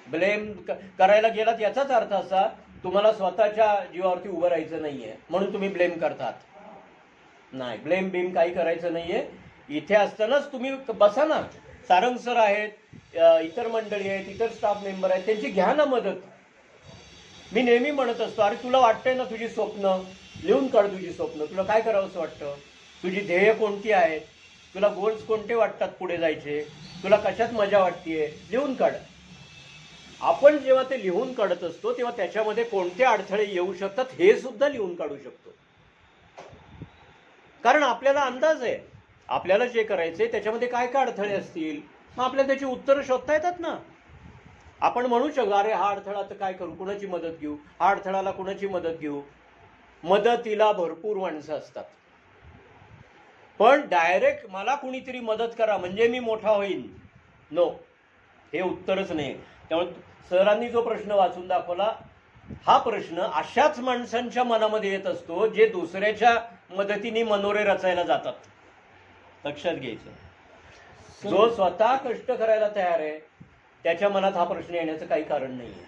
ब्लेम करायला गेलात याचाच अर्थ असा, तुम्हाला स्वतःच्या जीवावरती उभं राहायचं नाही आहे म्हणून तुम्ही ब्लेम करतात. नाही, ब्लेम काही करायचं नाही आहे. इथे असतानाच तुम्ही बसा ना. सारंग सर आहेत, इतर मंडळी आहेत, इतर स्टाफ मेंबर आहेत, त्यांची घ्या ना मदत. मी नेहमी म्हणत असतो, अरे तुला वाटतंय ना तुझी स्वप्न, लिहून काढ तुझी स्वप्न. तुला काय करावं असं वाटतं, तुझी ध्येय कोणती आहेत, तुला गोल्स कोणते वाटतात पुढे जायचे, तुला कशात मजा वाटतेय, लिहून काढ. आपण जेव्हा ते लिहून काढत असतो तेव्हा त्याच्यामध्ये कोणते अडथळे येऊ शकतात हे सुद्धा लिहून काढू शकतो. कारण आपल्याला अंदाज आहे आपल्याला जे करायचंय त्याच्यामध्ये काय काय अडथळे असतील, मग आपल्याला त्याची उत्तरं शोधता येतात ना. आपण म्हणू शकतो, अरे हा अडथळा तर काय करू, कुणाची मदत घेऊ, हा अडथळाला कुणाची मदत घेऊ. मदतीला भरपूर माणसं असतात, पण डायरेक्ट मला कुणीतरी मदत करा म्हणजे मी मोठा होईन, नो, हे उत्तरच नाही. त्यामुळे सरांनी जो प्रश्न वाचून दाखवला, हा प्रश्न अशाच माणसांच्या मनामध्ये येत असतो जे दुसऱ्याच्या मदतीने मनोरे रचायला जातात. लक्षात घ्यायचं, जो स्वतः कष्ट करायला तयार आहे त्याच्या मनात हा प्रश्न येण्याचं काही कारण नाही आहे.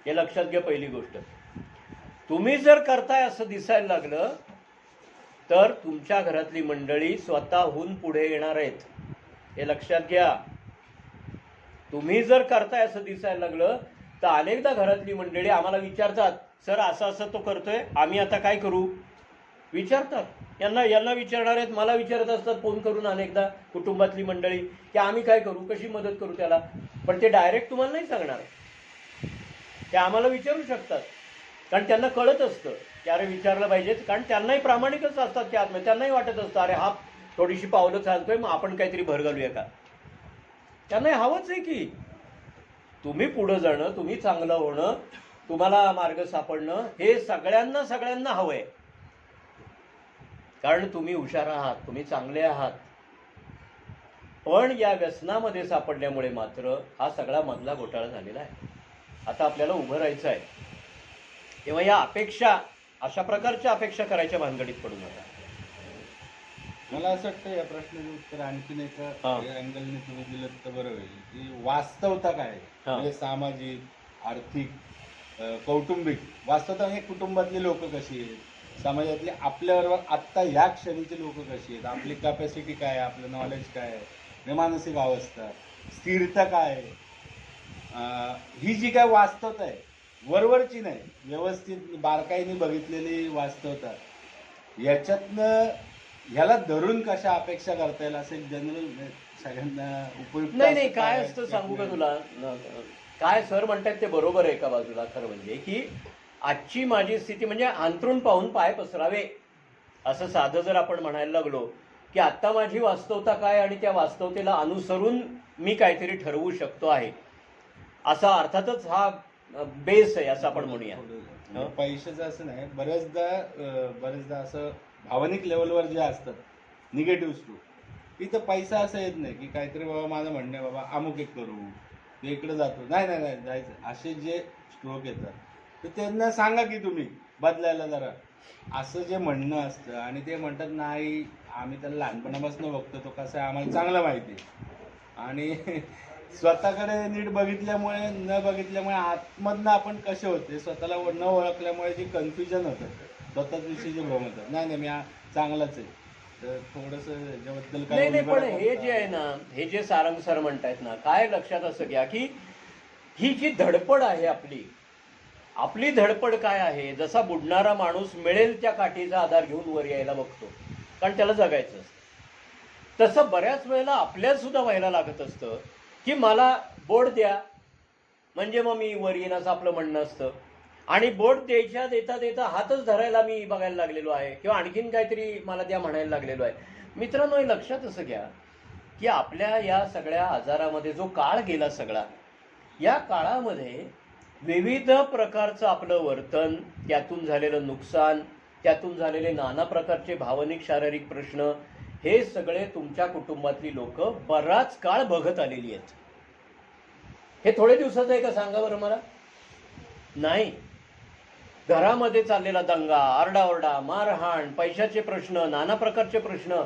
हे लक्षात घ्या. पहिली गोष्ट, तुम्ही जर करताय असं दिसायला लागलं तर तुमच्या घरातली मंडळी स्वतःहून पुढे येणार आहेत, हे लक्षात घ्या. तुम्ही जर करताय असं दिसायला लागलं तर अनेकदा घरातली मंडळी आम्हाला विचारतात, सर असं असं तो करतोय, आम्ही आता काय करू, विचारतात. यांना विचारणार आहेत, मला विचारत असतात फोन करून अनेकदा कुटुंबातली मंडळी की आम्ही काय करू, कशी मदत करू त्याला. पण ते डायरेक्ट तुम्हाला नाही सांगणार, ते आम्हाला विचारू शकतात. कारण त्यांना कळत असतं की अरे विचारलं पाहिजे, कारण त्यांनाही प्रामाणिकच असतात ते आत्मा. त्यांनाही वाटत असतं अरे हा थोडीशी पावलं चालतोय, मग आपण काहीतरी भर घालूया का. त्यांनाही हवंच आहे की तुम्ही पुढं जाणं, तुम्ही चांगलं होणं, तुम्हाला मार्ग सापडणं, हे सगळ्यांना हवंय. कारण तुम्ही हुशार आहात, तुम्ही चांगले आहात. पण या व्यसनामध्ये सापडल्यामुळे मात्र हा सगळा मधला घोटाळा झालेला आहे. आता आपल्याला उभं राहायचं आहे, तेव्हा या अपेक्षा, अशा प्रकारच्या अपेक्षा करायच्या भानगडीत पडू नका. मला असं वाटतं या प्रश्नाचं उत्तर आणखीन एका अँगलने तुम्ही दिलं तर बरं होईल, की वास्तवता काय आहे. म्हणजे सामाजिक, आर्थिक, कौटुंबिक वास्तवता, म्हणजे कुटुंबातली लोक कशी आहेत, समाजातली आपल्याबरोबर आत्ता ह्या क्षणीची लोक कशी आहेत, आपली कॅपॅसिटी काय आहे, आपलं नॉलेज काय आहे, मानसिक अवस्था, स्थिरता काय आहे, ही जी काय वास्तवता आहे, वरवरची नाही, व्यवस्थित बारकाईने बघितलेली वास्तवता, याच्यातनं ह्याला धरून कशा अपेक्षा करता येईल असं जनरल सगळ्यांना उपयुक्त. नाही काय असतं सांगू का तुला, काय सर म्हणतात ते बरोबर आहे एका बाजूला. खरं म्हणजे की आजची माझी स्थिती म्हणजे अंथरूण पाहून पाय पसरावे, असं साधं जर आपण म्हणायला लागलो की आत्ता माझी वास्तवता काय आणि त्या वास्तवतेला अनुसरून मी काहीतरी ठरवू शकतो आहे, असा अर्थातच हा बेस आहे असं आपण म्हणूया. पैशाचं असं नाही, बरेचदा असं भावनिक लेवलवर जे असतात निगेटिव्ह स्ट्रोक, इथं पैसा असं येत नाही की काहीतरी बाबा माझं म्हणणं आहे, बाबा अमुक एक करू, ते इकडे जातो, नाही जायचं, असे जे स्ट्रोक येतात तर त्यांना सांगा की तुम्ही बदलायला जरा, असं जे म्हणणं असतं. आणि ते म्हणतात नाही आम्ही त्याला लहानपणापासून बघतो, तो कसं आहे आम्हाला चांगलं माहिती आहे. आणि स्वतःकडे नीट बघितल्यामुळे न बघितल्यामुळे आतमधनं आपण कसे होते, स्वतःला न ओळखल्यामुळे जे कन्फ्युजन होतं, स्वतःच विषयी जे भ्रम होतात, नाही मी चांगलाच आहे, तर थोडंसं याच्याबद्दल काय. नाही पण हे जे आहे ना, हे जे सारंग सर म्हणतायत ना, काय लक्षात असं घ्या की ही जी धडपड आहे आपली धडपड काय आहे, जसा बुडणारा माणूस मिळेल त्या काठीचा आधार घेऊन वर यायला बघतो कारण त्याला जगायचं असतं, तसं बऱ्याच वेळेला आपल्याला सुद्धा व्हायला लागत असतं की मला बोट द्या म्हणजे मग मी वर येईन असं आपलं म्हणणं असतं. आणि बोट द्यायच्या देता हातच धरायला मी बघायला लागलेलो आहे किंवा आणखीन काहीतरी मला द्या म्हणायला लागलेलो आहे. मित्रांनो, हे लक्षात असं घ्या की आपल्या या सगळ्या आजारामध्ये जो काळ गेला सगळा, या काळामध्ये विविध प्रकारचं आपलं वर्तन, त्यातून झालेलं नुकसान, त्यातून झालेले नाना प्रकारचे भावनिक शारीरिक प्रश्न, हे सगळे तुमच्या कुटुंबातली लोक बराच काळ बघत आलेली आहेत. हे थोडे दिवसाचं आहे का सांगा बरं मला. नाही, घरामध्ये चाललेला दंगा, आरडाओरडा, मारहाण, पैशाचे प्रश्न, नाना प्रकारचे प्रश्न,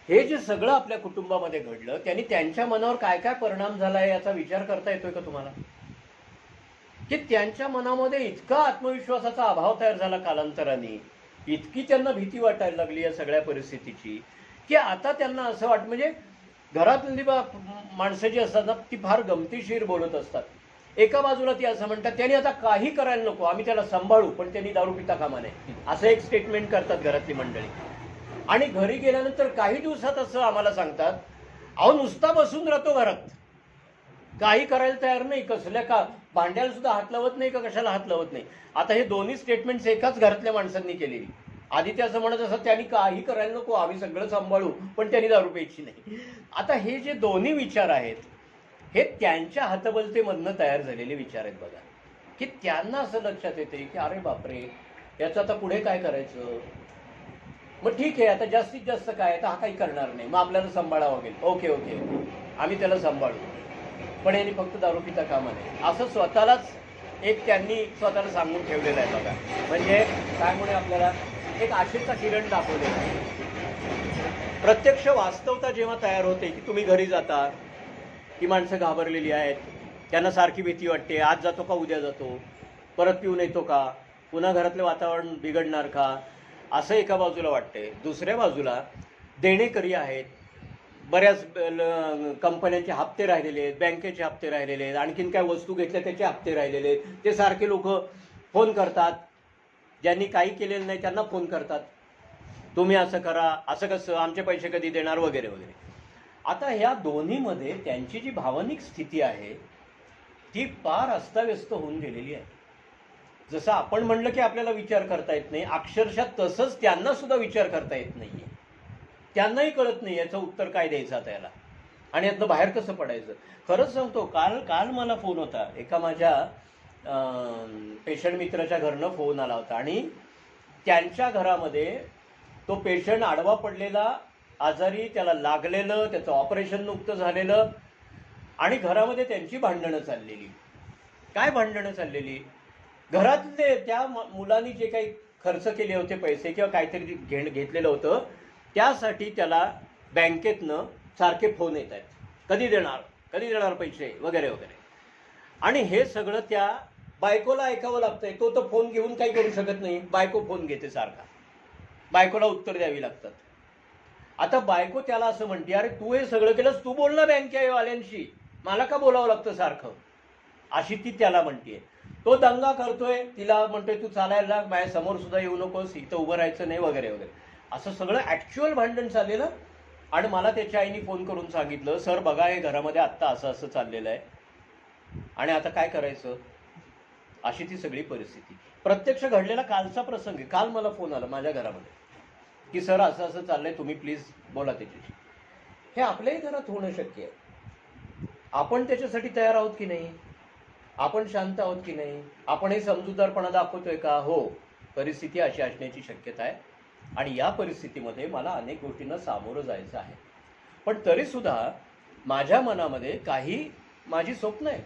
हे जे सगळं आपल्या कुटुंबामध्ये घडलं त्यांनी त्यांच्या मनावर काय काय परिणाम झालाय याचा विचार करता येतोय का तुम्हाला. की त्यांच्या मनामध्ये इतका आत्मविश्वासाचा अभाव तयार झाला कालांतराने, इतकी त्यांना भीती वाटायला लागली या सगळ्या परिस्थितीची, की आता त्यांना असं म्हणजे घरातली माणसं जी असतात ना ती फार गमतीशीर बोलत असतात. एका बाजूला ती असं म्हणतात त्यांनी आता काही करायला नको, आम्ही त्याला सांभाळू, पण त्यांनी दारू पिता कामा नये, असं एक स्टेटमेंट करतात घरातली मंडळी. आणि घरी गेल्यानंतर काही दिवसात असं आम्हाला सांगतात, अहो नुसता बसून राहतो घरात, काही करायला तयार नाही, कसल्या का भांड्याला सुद्धा हात लावत नाही का कशाला हात लावत नाही. आता हे दोन्ही स्टेटमेंट्स एकाच घरातल्या माणसांनी केलेली. आधी ते असं म्हणत असत त्यांनी काही करायला नको, आम्ही सगळं सांभाळू, पण त्यांनी दारू प्यायची नाही. आता हे जे दोन्ही विचार आहेत हे त्यांच्या हातबलतेमधनं तयार झालेले विचार आहेत बघा, की त्यांना असं लक्षात येते की अरे बापरे याचं आता पुढे काय करायचं. मग ठीक आहे, आता जास्तीत जास्त काय तर हा काही करणार नाही, मग आपल्याला सांभाळावं लागेल, ओके ओके ओके आम्ही त्याला सांभाळू, पण यांनी फक्त दारू पिता कामा नये, असं स्वतःलाच एक त्यांनी स्वतःला सांगून ठेवलेलं आहे बघा. म्हणजे काय म्हणे आपल्याला एक आशेचा किरण दाखवलेला आहे. प्रत्यक्ष वास्तवता जेव्हा तयार होते की तुम्ही घरी जाता, ही माणसं घाबरलेली आहेत, त्यांना सारखी भीती वाटते, आज जातो का उद्या जातो, परत पिऊन येतो का, पुन्हा घरातलं वातावरण बिघडणार का, असं एका बाजूला वाटते. दुसऱ्या बाजूला देणेकरी आहेत, बऱ्याच कंपन्यांचे हप्ते राहिलेले आहेत, बँकेचे हप्ते राहिलेले आहेत, आणखीन काय वस्तू घेतल्या त्याचे हप्ते राहिलेले आहेत, ते सारखे लोक फोन करतात, ज्यांनी काही केलेलं नाही त्यांना फोन करतात, तुम्ही असं करा, असं कसं, आमचे पैसे कधी देणार वगैरे वगैरे. आता ह्या दोन्हीमध्ये त्यांची जी भावनिक स्थिती आहे ती फार अस्ताव्यस्त होऊन गेलेली आहे. जसं आपण म्हणलं की आपल्याला विचार करता येत नाही, अक्षरशः तसंच त्यांना सुद्धा विचार करता येत नाहीये. त्यांनाही कळत नाही याचं उत्तर काय द्यायचं आता याला, आणि यातनं बाहेर कसं पडायचं. खरंच सांगतो, काल मला फोन होता, एका माझ्या पेशंट मित्राच्या घरनं फोन आला होता, आणि त्यांच्या घरामध्ये तो पेशंट आडवा पडलेला, आजारी, त्याला लागलेलं, त्याचं ऑपरेशन नुकतं झालेलं, आणि घरामध्ये त्यांची भांडणं चाललेली. काय भांडणं चाललेली, घरातले त्या मुलांनी जे काही खर्च केले होते पैसे किंवा काहीतरी घेतलेलं होतं त्यासाठी त्याला बँकेतनं सारखे फोन येत आहेत, कधी देणार पैसे वगैरे वगैरे. आणि हे सगळं त्या बायकोला ऐकावं लागतंय. तो तर फोन घेऊन काही करू शकत नाही, बायको फोन घेते सारखा, बायकोला उत्तर द्यावी लागतात. आता बायको त्याला असं म्हणते, अरे तू हे सगळं केलंस, तू बोल ना बँकेवाल्यांशी, मला का बोलावं लागतं सारखं, अशी ती त्याला म्हणते. तो दंगा करतोय, तिला म्हणतोय तू चालायला लाग, माझ्या समोर सुद्धा येऊ नकोस, इथं उभं राहायचं नाही वगैरे वगैरे. असं सगळं ॲक्च्युअल भांडण चाललेलं. आणि मला त्याच्या आईने फोन करून सांगितलं, सर बघा हे घरामध्ये आत्ता असं असं चाललेलं आहे आणि आता काय करायचं, अशी ती सगळी परिस्थिती. प्रत्यक्ष घडलेला कालचा प्रसंग आहे. काल मला फोन आला माझ्या घरामध्ये की सर असं असं चाललंय, तुम्ही प्लीज बोला त्याच्याशी. हे आपल्याही घरात होणं शक्य आहे. आपण त्याच्यासाठी तयार आहोत की नाही, आपण शांत आहोत की नाही, आपण हे समजूतदारपणा दाखवतोय का. हो, परिस्थिती अशी असण्याची शक्यता आहे, आणि या परिस्थितीमध्ये मला अनेक गोष्टींना सामोरं जायचं आहे. पण तरीसुद्धा माझ्या मनामध्ये काही माझी स्वप्न आहे,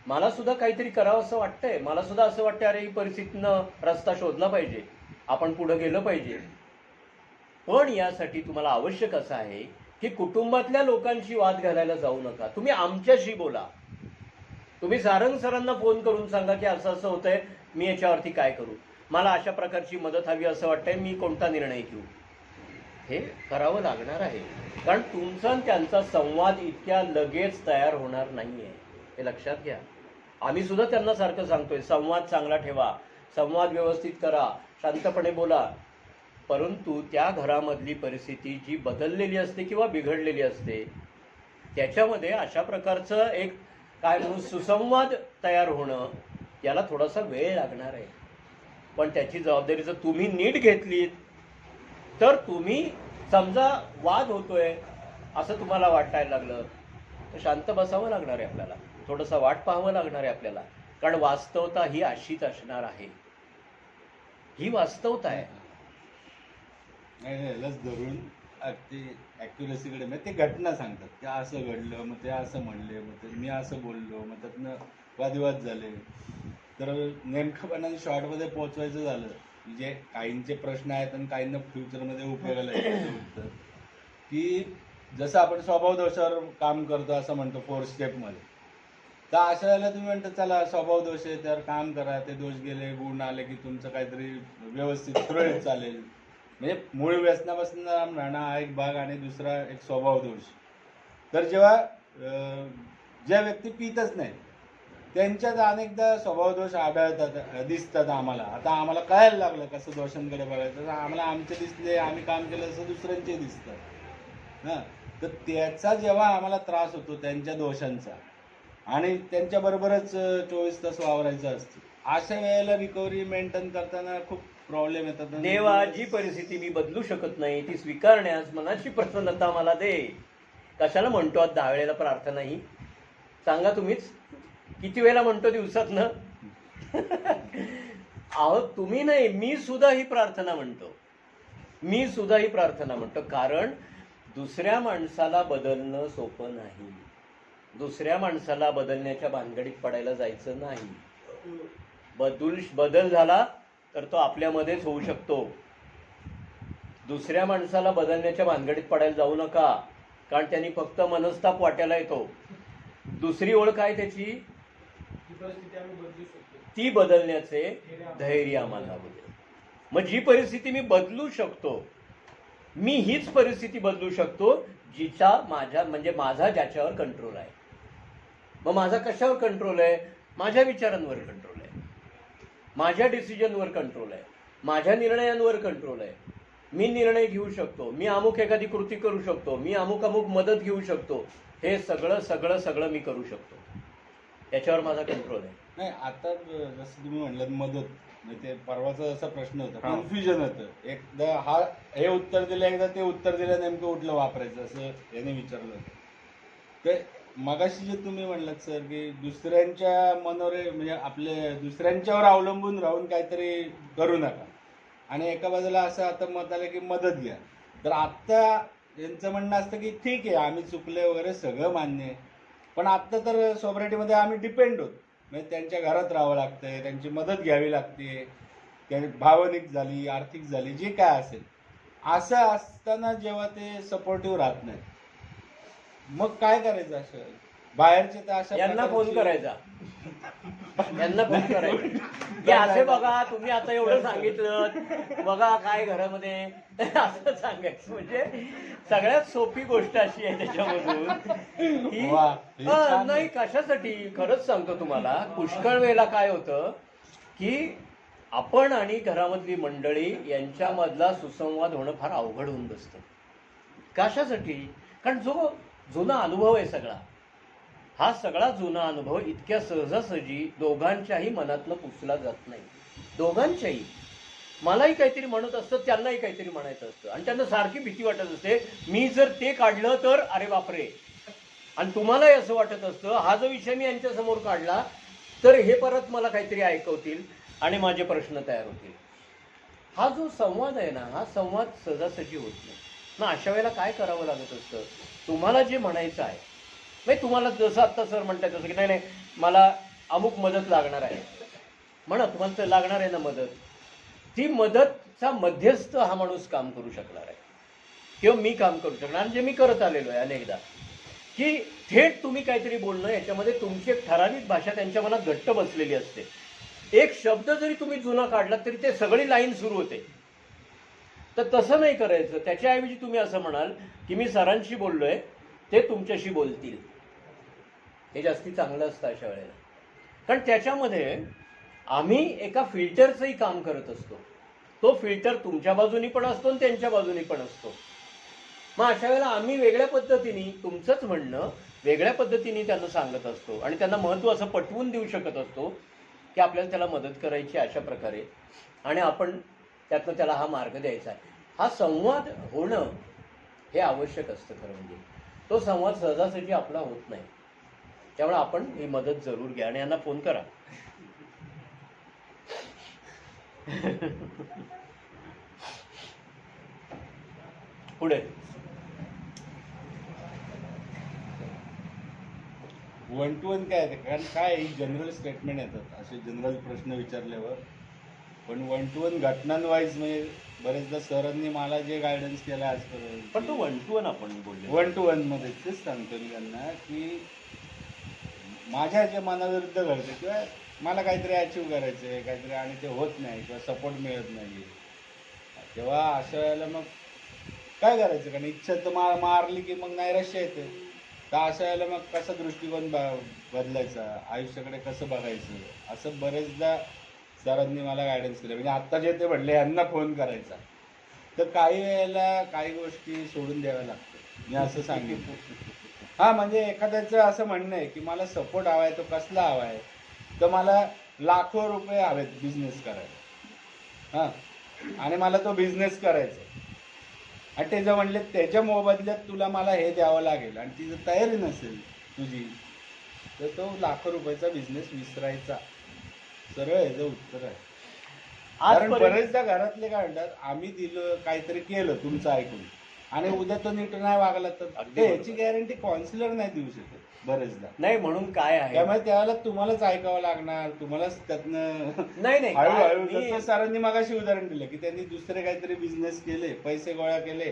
मला सुद्धा काहीतरी करावं असं वाटतंय. मला सुद्धा असं वाटतं, अरे ही परिस्थितीनं रस्ता शोधला पाहिजे, आपण पुढं गेलं पाहिजे. पण यासाठी तुम्हाला आवश्यक असं आहे की कुटुंबातल्या लोकांशी वाद घालायला जाऊ नका, तुम्ही आमच्याशी बोला. तुम्ही सारंग सरांना फोन करून सांगा की असं असं होतंय, मी याच्यावरती काय करू, मला अशा प्रकारची मदत हवी असं वाटतंय, मी कोणता निर्णय घेऊ. हे करावं लागणार आहे, कारण तुमचा आणि त्यांचा संवाद इतक्या लगेच तयार होणार नाहीये, हे लक्षात घ्या. आम्ही सुद्धा त्यांना सारखं सांगतोय, संवाद चांगला ठेवा, संवाद व्यवस्थित करा, शांतपणे बोला. परंतु त्या घरामधली परिस्थिती जी बदललेली असते किंवा बिघडलेली असते त्याच्यामध्ये अशा प्रकारचं एक काय म्हणून सुसंवाद तयार होणं, याला थोडासा वेळ लागणार आहे. पण त्याची जबाबदारी जर तुम्ही नीट घेतलीत तर तुम्ही, समजा वाद होतोय असं तुम्हाला वाटायला लागलं तर शांत बसावं लागणार आहे आपल्याला, थोडंसं वाट पाहावं लागणार आहे आपल्याला, कारण वास्तवता ही अशीच असणार आहे. ही वास्तवता आहे. नाही लस धरून ते ॲक्युरेसीकडे, मग ते घटना सांगतात, ते असं घडलं, मग ते असं म्हणले, मग ते मी असं बोललो, मग त्यातनं वादविवाद झाले. तर नेमकंपणाने शॉर्टमध्ये पोहोचवायचं झालं, जे काहींचे प्रश्न आहेत आणि काहींना फ्युचरमध्ये उपयोगाला यायचं उत्तर, की जसं आपण स्वभाव दोषावर काम करतो असं म्हणतो 4 स्टेपमध्ये, तर अशा वेळेला तुम्ही म्हणता चला स्वभाव दोष आहे त्यावर काम करा, ते दोष गेले, गुण आले की तुमचं काहीतरी व्यवस्थित सुरळीत चालेल. म्हणजे मूळ व्यसनापासून राहणं हा एक भाग, आणि दुसरा एक स्वभाव दोष. तर जेव्हा ज्या व्यक्ती पितच नाही त्यांच्यात अनेकदा स्वभावदोष आढळतात, दिसतात आम्हाला. आता आम्हाला कळायला लागलं कसं दोषांकडे बघायचं. तर आम्हाला आमचे दिसले, आम्ही काम केलं तसं दुसऱ्यांचे दिसतात हां. तर त्याचा जेव्हा आम्हाला त्रास होतो त्यांच्या दोषांचा आणि त्यांच्याबरोबरच 24 तास वावरायचं असतं, अशा वेळेला रिकव्हरी मेंटेन करताना खूप प्रॉब्लेम येतात. देवा, जी परिस्थिती मी बदलू शकत नाही ती स्वीकारण्यास मनाची प्रसन्नता मला दे. कशाला म्हणतो आज 10 वेळेला प्रार्थना ही? सांगा तुम्हीच, किती वेळेला म्हणतो दिवसातनं? अहो तुम्ही नाही, मी सुद्धा ही प्रार्थना म्हणतो. मी सुद्धा ही प्रार्थना म्हणतो. कारण दुसऱ्या माणसाला बदलणं सोपं नाही. दुसऱ्या माणसाला बदलण्याच्या भानगडीत पडायला जायचं नाही. बदल झाला तर तो आपल्यामध्येच होऊ शकतो. दुसऱ्या माणसाला बदलण्याच्या भानगडीत पडायला जाऊ नका, कारण त्यांनी फक्त मनस्ताप वाट्याला येतो. दुसरी ओळ काय त्याची? ही परिस्थिती आम्ही बदलू शकतो, ती बदलण्याचे धैर्य आम्हाला हवं. मग जी परिस्थिती मी बदलू शकतो, मी हीच परिस्थिती बदलू शकतो जिचा माझा ज्याच्यावर कंट्रोल आहे. मग माझा कशावर कंट्रोल आहे? माझ्या विचारांवर कंट्रोल आहे, माझ्या डिसिजनवर कंट्रोल आहे, माझ्या निर्णयांवर कंट्रोल आहे. मी निर्णय घेऊ शकतो, मी अमुक एखादी कृती करू शकतो, मी अमुक मदत घेऊ शकतो. हे सगळं सगळं सगळं मी करू शकतो, त्याच्यावर माझा कंट्रोल आहे. नाही, आता जसं तुम्ही म्हणलं मदत, म्हणजे ते परवाचा असा प्रश्न होता, हा. कन्फ्युजन होतं. एकदा हे उत्तर दिलं, एकदा ते उत्तर दिलं, नेमकं उठलं वापरायचं असं याने विचारलं होतं. ते मगाशी जे तुम्ही म्हणलात सर, की दुसऱ्यांच्या मनोरे म्हणजे आपले दुसऱ्यांच्यावर अवलंबून राहून काहीतरी करू नका, आणि एका बाजूला असं आता मत आलं की मदत घ्या. तर आत्ता यांचं म्हणणं असतं की ठीक आहे, आम्ही चुकले वगैरे सगळं मान्य आहे, पण आत्ता तर सोसायटीमध्ये आम्ही डिपेंड होतो. म्हणजे त्यांच्या घरात राहावं लागतंय, त्यांची मदत घ्यावी लागते, त्या भावनिक झाली, आर्थिक झाली, जे काय असेल. असं असताना जेव्हा ते सपोर्टिव्ह राहत नाही, मग काय करायचं? असं बाहेरचे तर अशा यांना फोन करायचा, यांना फोन करायचा की असे बघा, तुम्ही आता एवढं सांगितलं बघा काय घरामध्ये, असं सांगायचं. म्हणजे सगळ्यात सोपी गोष्ट अशी आहे त्याच्यामधून की नाही, कशासाठी खरंच सांगतो तुम्हाला, पुष्कळ वेळेला काय होतं की आपण आणि घरामधली मंडळी यांच्यामधला सुसंवाद होणं फार अवघड होऊन बसतं. कशासाठी? कारण जो जुना अनुभव आहे सगळा, हा सगळा जुना अनुभव इतक्या सहजासहजी दोघांच्याही मनातनं पुसला जात नाही. दोघांच्याही, मलाही काहीतरी म्हणत असतं, त्यांनाही काहीतरी म्हणायचं असतं, आणि त्यांना सारखी भीती वाटत असते, मी जर ते काढलं तर अरे बापरे. आणि तुम्हालाही असं वाटत असतं, हा जो विषय मी यांच्यासमोर काढला तर हे परत मला काहीतरी ऐकवतील आणि माझे प्रश्न तयार होतील. हा जो संवाद आहे ना, हा संवाद सहजासहजी होत नाही ना. अशा वेळेला काय करावं लागत असतं? तुम्हाला जे म्हणायचं आहे, नाही तुम्हाला जसं आत्ता सर म्हणतात तसं की नाही नाही मला अमुक मदत लागणार आहे, म्हणा तुम्हाला तर लागणार आहे ना मदत, ती मदतचा मध्यस्थ हा माणूस काम करू शकणार आहे किंवा मी काम करू शकणार. आणि जे मी करत आलेलो आहे अनेकदा, की थेट तुम्ही काहीतरी बोलणं, याच्यामध्ये तुमची एक ठराविक भाषा त्यांच्या मनात घट्ट बसलेली असते. एक शब्द जरी तुम्ही जुना काढला तरी ते सगळी लाईन सुरू होते. तर तसं नाही करायचं. त्याच्याऐवजी तुम्ही असं म्हणाल की मी सरांशी बोललोय, ते तुमच्याशी बोलतील. हे जास्ती चांगलं असतं अशा वेळेला, कारण त्याच्यामध्ये आम्ही एका फिल्टरचंही काम करत असतो. तो फिल्टर तुमच्या बाजूनी पण असतो आणि त्यांच्या बाजूनी पण असतो. मग अशा वेळेला आम्ही वेगळ्या पद्धतीने तुमचंच म्हणणं वेगळ्या पद्धतीने त्यांना सांगत असतो आणि त्यांना महत्त्व असं पटवून देऊ शकत असतो की आपल्याला त्याला मदत करायची अशा प्रकारे, आणि आपण त्यातनं त्याला हा मार्ग द्यायचा आहे. हा संवाद होणं हे आवश्यक असतं खरं म्हणजे. तो संवाद सहजासहजी आपला होत नाही. त्यामुळे आपण ही मदत जरूर घ्या आणि यांना फोन करा. पुढे 1-to-1 काय आहे? कारण काय जनरल स्टेटमेंट येतात असे जनरल प्रश्न विचारल्यावर, पण 1-to-1 घटनांवाईज म्हणजे बरेचदा सरांनी मला जे गायडन्स केलं आजपर्यंत, पण तो 1-to-1 आपण बोललो. 1-to-1 मध्ये तेच सांगतो मी त्यांना की माझ्या जे मनाविरुद्ध घडते किंवा मला काहीतरी अचीव करायचं आहे काहीतरी आणि ते होत नाही किंवा सपोर्ट मिळत नाही, तेव्हा अशा वेळेला मग काय करायचं? कारण इच्छा तर मारली की मग नैराश्य येते. तर अशा वेळेला मग कसा दृष्टिकोन बदलायचा, आयुष्याकडे कसं बघायचं, असं बरेचदा सरांनी मला गायडन्स केलं. म्हणजे आत्ता जे ते म्हटले यांना फोन करायचा, तर काही वेळेला काही गोष्टी सोडून द्याव्या लागतात, मी असं सांगितलं. हा म्हणजे एखाद्याचं असं म्हणणं आहे की मला सपोर्ट हवा आहे, तो कसला हवा आहे, तर मला लाखो रुपये हवेत बिझनेस करायला, हां, आणि मला तो बिझनेस करायचा आहे. आणि ते जर म्हणले त्याच्या मोबदल्यात तुला मला हे द्यावं लागेल आणि ती जर तयारी नसेल तुझी, तर तो लाखो रुपयाचा बिझनेस विसरायचा. सरळ ह्याचं उत्तर आहे. कारण आजपर्यंत बरेचदा घरातले काय म्हणतात, आम्ही दिलं काहीतरी केलं तुमचं ऐकून आणि उद्या तो नीट नाही वागला तर अगदी ते बरोबर. ह्याची गॅरंटी काउन्सिलर नाही देऊ शकत बरेचदा. नाही, म्हणून काय आहे, त्यामुळे त्यावेळेला तुम्हालाच ऐकावं लागणार, तुम्हालाच त्यातनं नाही नाही हळूहळू, काय- जसं सरांनी मगाशी उदाहरण दिलं की त्यांनी दुसरे काहीतरी बिझनेस केले, पैसे गोळा केले,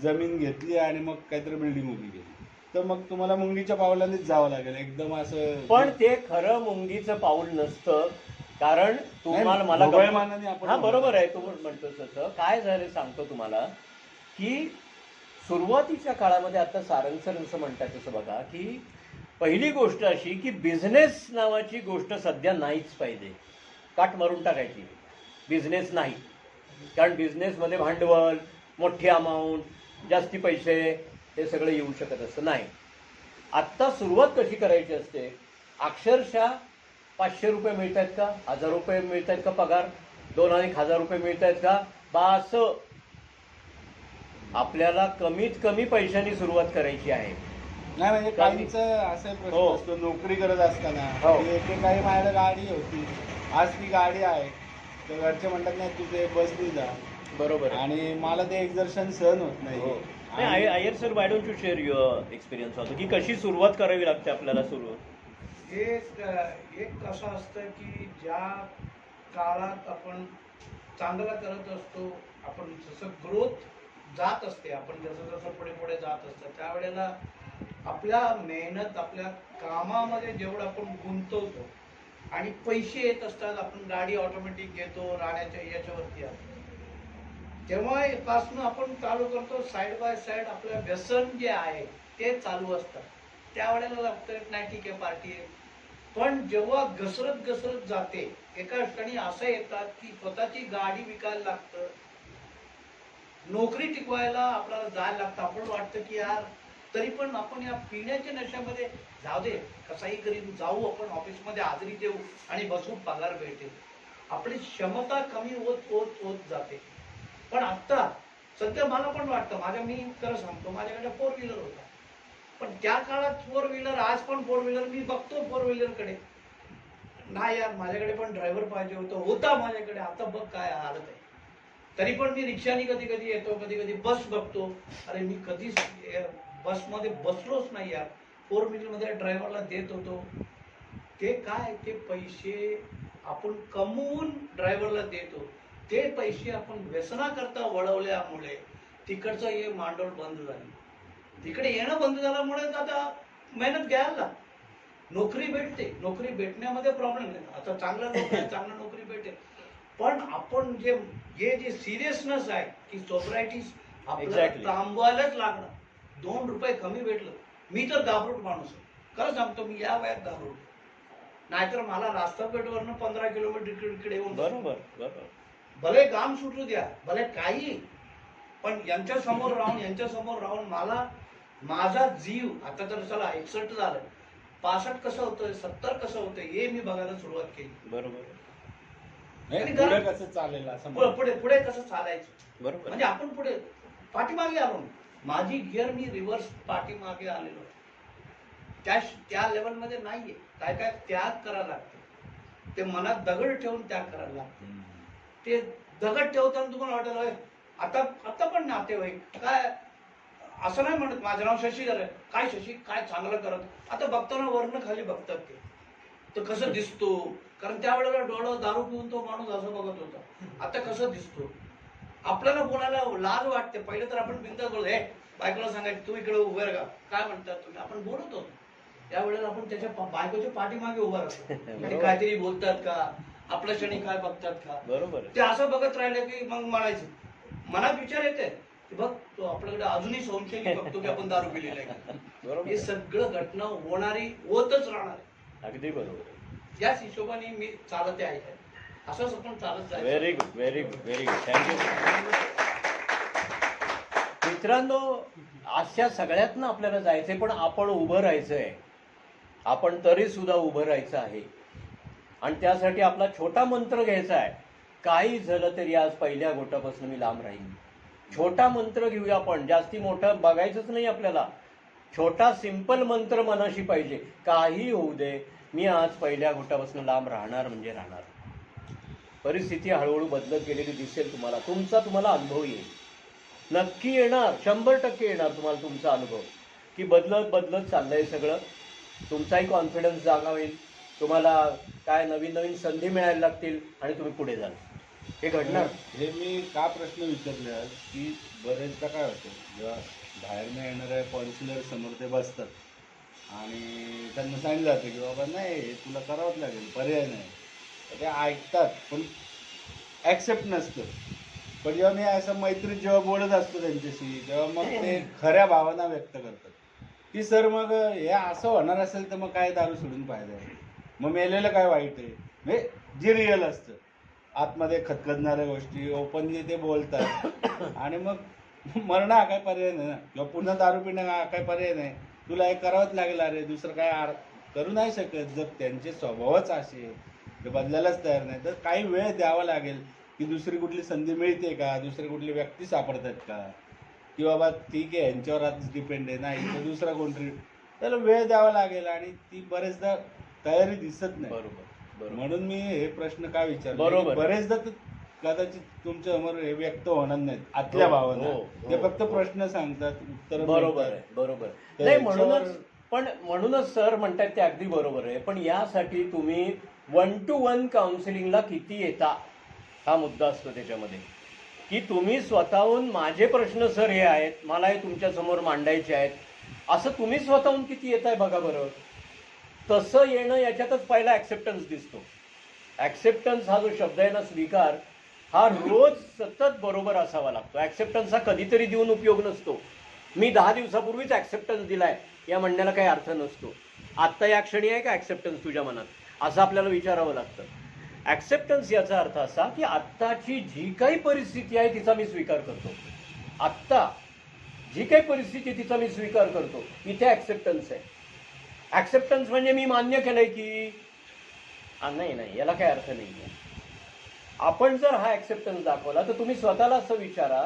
जमीन घेतली आणि मग काहीतरी बिल्डिंग उभी केली, तर मग तुम्हाला मुंगीच्या पावलानेच जावं लागेल एकदम असं. पण ते खरं मुंगीचं पाऊल नसतं. कारण तुम्हाला मला मोबाईल मानाने आपण हा बरोबर आहे, तू म्हणतो तसं. काय झालं सांगतो तुम्हाला की सुरुवातीच्या काळामध्ये आता सारंग सर जसं म्हणतात तसं बघा की पहिली गोष्ट अशी की बिझनेस नावाची गोष्ट सध्या नाहीच पाहिजे, काट मारून टाकायची. बिझनेस नाही, कारण बिझनेसमध्ये भांडवल, मोठी अमाऊंट, जास्ती पैसे, हे सगळं येऊ शकत असतं नाही. आत्ता सुरुवात कशी करायची असते, अक्षरशः 500 रुपये मिळत आहेत का, 1000 रुपये मिळत आहेत का पगार, 2,000 रुपये मिळत आहेत का, बास. आपल्याला कमीत कमी पैशांनी सुरुवात करायची आहे. नाही म्हणजे काहींचं असं प्रश्न हो. असतो, नोकरी करत असताना हो. काही माझ्याकडे गाडी होती, आज ती गाडी आहे, तर घरचे म्हणतात नाही तू ते बसनी जा, बरोबर आहे. आणि मला ते एक्झर्शन सहन होत नाही. हो. नाही, Iyer sir, why don't you share your experience also, की कशी सुरुवात करावी लागते आपल्याला सुरू. एक असं असतं की ज्या काळात आपण चांगलं करत असतो, आपण जसं ग्रोथ जात असते, आपण जसं जसं पुढे पुढे जात असतं, त्यावेळेला आपल्या मेहनत, आपल्या कामामध्ये जेवढं आपण गुंतवतो आणि पैसे येत असतात, आपण गाडी ऑटोमॅटिक घेतो, राहण्याच्या याच्यावरती असतो, तेव्हा पासून आपण चालू करतो साईड बाय साईड आपलं व्यसन जे आहे ते चालू असतं. त्यावेळेला लागतं नाही ठीक आहे पार्टी आहे. पण जेव्हा घसरत घसरत जाते, एका ठिकाणी असं येतात की स्वतःची गाडी विकायला लागतं, नोकरी टिकवायला आपल्याला जायला लागतं. आपण वाटतं की यार तरी पण आपण या पिण्याच्या नशेमध्ये जाऊ दे, कसाही करीन, जाऊ आपण ऑफिसमध्ये हजेरी देऊ आणि बसू, पगार भेटेल. आपली क्षमता कमी होत होत होत जाते. पण आता सध्या मला पण वाटतं, मी खरं सांगतो, माझ्याकडे 4 व्हीलर होता, पण त्या काळात 4 व्हीलर, आज पण 4 व्हीलर मी बघतो 4 व्हीलर कडे, नाही यार माझ्याकडे पण ड्रायव्हर पाहिजे होता माझ्याकडे, आता बघ काय हालत आहे. तरी पण मी रिक्षाने कधी कधी येतो, कधी कधी बस बघतो, अरे मी कधीच बसमध्ये बसलोच नाही यार, 4 व्हीलरमध्ये ड्रायव्हरला देत होतो. ते काय, ते पैसे आपण कमवून ड्रायव्हरला देतो, ते पैसे आपण व्यसनाकरता वळवल्यामुळे तिकडचं हे मांडोळ बंद झाली. तिकडे येणं बंद झाल्यामुळे आता मेहनत घ्यायला लागते. नोकरी भेटते, नोकरी भेटण्यामध्ये प्रॉब्लेम नाही, आता चांगलं नोकरी भेटेल, पण आपण जे सिरियसनेस आहे की सोसायटी आपल्याला Exactly. थांबवायलाच लागणार. 2 रुपये कमी भेटलं, मी तर घाबरूट माणूस आहे, खरं सांगतो, मी या वयात घाबरूट. नाहीतर मला रास्तापेठवरनं 15 किलोमीटर इकडे येऊन बरोबर बरोबर. भले काम सुटू द्या, भले काही, पण यांच्या समोर राहून मला माझा जीव, आता तर चला 61 झालं, 65 कसं होतंय, 70 कसं होतंय हे मी बघायला सुरुवात केली. बरोबर नाही, आणि पुढे कसं चालेल असं पुढे पुढे पुढे कसं चालायचं, बरोबर. म्हणजे आपण पुढे पाठीमागे आलो, माझी गिअर मी रिव्हर्स पाठीमागे आलेलो, त्या लेवलमध्ये नाहीये. काय काय त्याग करायला लागते, ते मनात दगड ठेवून त्याग करायला लागते. ते दगड ठेवताना तुम्हाला वाटेल आता पण नातेवाईक काय असं नाही म्हणत, माझं नाव शशीधर आहे, काय शशी काय चांगलं करत, आता बघताना वरनं खाली बघतात ते, तो कसं दिसतो, कारण त्यावेळेला डोळं दारू पिऊन तो माणूस असं बघत होता, आता कसं दिसतो. आपल्याला बोलायला लाज वाटते. पहिले तर आपण बिंदास बोलतो, हे बायकोला सांगायचं तू इकडे उभे का, काय म्हणतात तुम्ही, आपण बोलत होतो. त्यावेळेला आपण त्याच्या बायकोच्या पाठीमागे उभा राहतो, ते काहीतरी बोलतात का, आपल्या क्षणी काय बघतात का, बरोबर. ते असं बघत राहिले की मग म्हणायचं, मनात विचार येते की बघ तो आपल्याकडे अजूनही संशय बघतो की आपण दारू पिलेला आहे. बरोबर हे सगळं घटना होतच राहणार आहे. अगदी बरोबर. याच हिशोबाने मी चालत आहे. असंच आपण चालत जायचं. Very good, very good, very good. Thank you. मित्रांनो, अशा सगळ्यातनं आपल्याला जायचंय, पण आपण उभं राहायचंय. आपण तरी सुद्धा उभं राहायचं आहे. आणि त्यासाठी आपला छोटा मंत्र घ्यायचा आहे. काही झालं तरी आज पहिल्या गोटापासून मी लांब राहीन. छोटा मंत्र घेऊया आपण. जास्ती मोठं बघायचंच नाही आपल्याला. छोटा सिंपल मंत्र मनाशी पाहिजे. काही होऊ दे, मी आज पहिल्या गोटापासून लांब राहणार म्हणजे राहणार. परिस्थिती हळूहळू बदलत गेलेली दिसेल तुम्हाला. तुम्हाला अनुभव येईल. नक्की येणार, 100% येणार तुम्हाला तुमचा अनुभव की बदलत बदलत चाललंय सगळं. तुमचाही कॉन्फिडन्स जागा होईल. तुम्हाला काय नवीन नवीन संधी मिळायला लागतील आणि तुम्ही पुढे जाल. हे घडणार. हे मी का प्रश्न विचारले आज की बरेचदा काय होतं, जेव्हा बाहेरनं येणाऱ्या काउन्सिलर समोर ते बसतात आणि त्यांना सांगितलं जातं की बाबा नाही हे तुला करावंच लागेल, पर्याय नाही. तर ते ऐकतात पण ॲक्सेप्ट नसतं. पण जेव्हा मी असं मैत्रीत जेव्हा बोलत असतो त्यांच्याशी, तेव्हा मग ते खऱ्या भावना व्यक्त करतात की सर मग हे असं होणार असेल तर मग काय दारू सोडून फायदा आहे, मग मेलेलं काय वाईट आहे. म्हणजे जे रिअल असतं आतमध्ये खतखतणाऱ्या गोष्टी ओपनली ते बोलतात. आणि मग मरणं हा काय पर्याय नाही ना, किंवा पुन्हा दारू पिणं हा काय पर्याय नाही. तुला हे करावंच लागेल. अरे दुसरं काय करू नाही शकत. जर त्यांचे स्वभावच असे ते बदलायलाच तयार नाही तर काही वेळ द्यावा लागेल की दुसरी कुठली संधी मिळते का, दुसरी कुठली व्यक्ती सापडतात का, की बाबा ठीक आहे यांच्यावर आज डिपेंड आहे नाही तर दुसरा कोणतरी, त्याला वेळ द्यावा लागेल. आणि ती बरेचदा तयारी दिसत नाही. बरोबर. म्हणून मी हे प्रश्न का विचारले. बरोबर. बरेचदा तर कदाचित तुमच्या समोर हे व्यक्त होणार नाहीत आतल्या भावना. ते फक्त प्रश्न सांगतात, उत्तर बरोबर आहे. बरोबर. नाही म्हणूनच सर म्हणतात ते अगदी बरोबर आहे. पण यासाठी तुम्ही 1 to 1 काउन्सिलिंगला किती येता हा मुद्दा असतो त्याच्यामध्ये, की तुम्ही स्वतःहून माझे प्रश्न सर हे आहेत, मला हे तुमच्या समोर मांडायचे आहेत, असं तुम्ही स्वतःहून किती येत आहे बघा बरं. तसं येणं याच्यातच पहिला ॲक्सेप्टन्स दिसतो. ॲक्सेप्टन्स हा जो शब्द आहे ना, स्वीकार, हा रोज सतत बरोबर असावा लागतो. ॲक्सेप्टन्स हा कधीतरी देऊन उपयोग नसतो. मी 10 दिवसापूर्वीच ॲक्सेप्टन्स दिलाय या म्हणण्याला काही अर्थ नसतो. आत्ता या क्षणी आहे का ॲक्सेप्टन्स तुझ्या मनात, असं आपल्याला विचारावं लागतं. ॲक्सेप्टन्स याचा अर्थ असा की आत्ताची जी काही परिस्थिती आहे तिचा मी स्वीकार करतो. आत्ता जी काही परिस्थिती तिचा मी स्वीकार करतो, इथे ॲक्सेप्टन्स आहे. ॲक्सेप्टन्स म्हणजे मी मान्य केलंय की नाही, याला काही अर्थ नाही आहे. आपण जर हा ॲक्सेप्टन्स दाखवला तर तुम्ही स्वतःला असं विचारा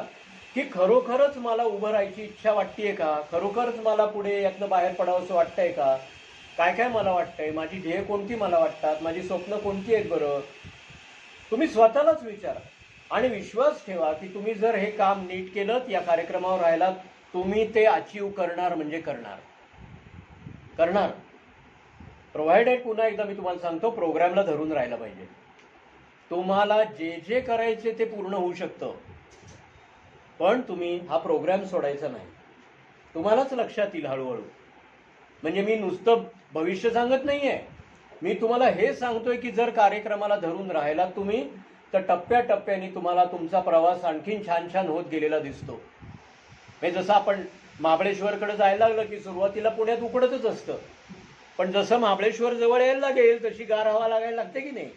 की खरोखरच मला उभं राहायची इच्छा वाटतेय का, खरोखरच मला पुढे यातनं बाहेर पडावं असं वाटतंय का, काय काय मला वाटतंय, माझी ध्येय कोणती मला वाटतात, माझी स्वप्न कोणती आहेत बरं. तुम्ही स्वतःलाच विचारा आणि विश्वास ठेवा की तुम्ही जर हे काम नीट केलं, या कार्यक्रमावर राहिला, तुम्ही ते अचीव करणार म्हणजे करणार. प्रोव्हाइडेड, पुन्हा एकदा मी तुम्हाला सांगतो, प्रोग्रामला धरून राहायला पाहिजे. तुम्हाला जे जे करायचे ते पूर्ण होऊ शकतं, पण तुम्ही हा प्रोग्राम सोडायचा नाही. तुम्हालाच लक्षात येईल हळूहळू. म्हणजे मी नुसतं भविष्य सांगत नाहीये, मी तुम्हाला हे सांगतोय की जर कार्यक्रमाला धरून राहिला तुम्ही तर टप्प्याटप्प्याने तुम्हाला तुमचा प्रवास आणखीन छान छान होत गेलेला दिसतो. म्हणजे जसं आपण महाबळेश्वरकडे जायला लागलं की सुरुवातीला पुण्यात उकडतच असतं, पण जसं महाबळेश्वर जवळ यायला लागेल तशी गार हवा लागायला लागते की नाही.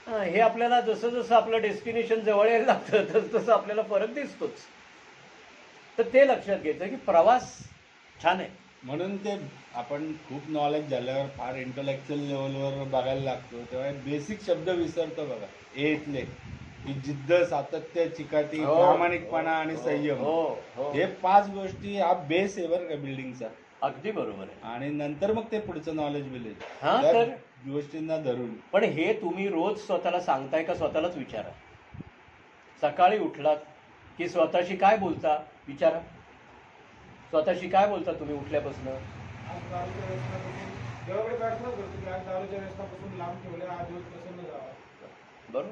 हे आपल्याला जसं जसं आपलं डेस्टिनेशन जवळ यायला लागतं तसं तसं आपल्याला फरक दिसतोच. तर ते लक्षात घ्यायचं की प्रवास छान आहे. म्हणून ते आपण खूप नॉलेज झाल्यावर फार इंटलेक्च्युअल लेवलवर बघायला लागतो तेव्हा बेसिक शब्द विसरतो बघा. इथले की जिद्द, सातत्य, चिकाटी, प्रामाणिकपणा आणि संयम, हे 5 गोष्टी हा बेस आहे बरं का बिल्डिंगचा. अगदी बरोबर आहे. आणि नंतर मग ते पुढचं नॉलेज मिळेल तर गोष्टींना धरून. पण हे तुम्ही रोज स्वतःला सांगताय का, स्वतःलाच विचारा. सकाळी उठलात की स्वतःशी काय बोलता विचारा. स्वतःशी काय बोलता तुम्ही उठल्यापासून. बरोबर,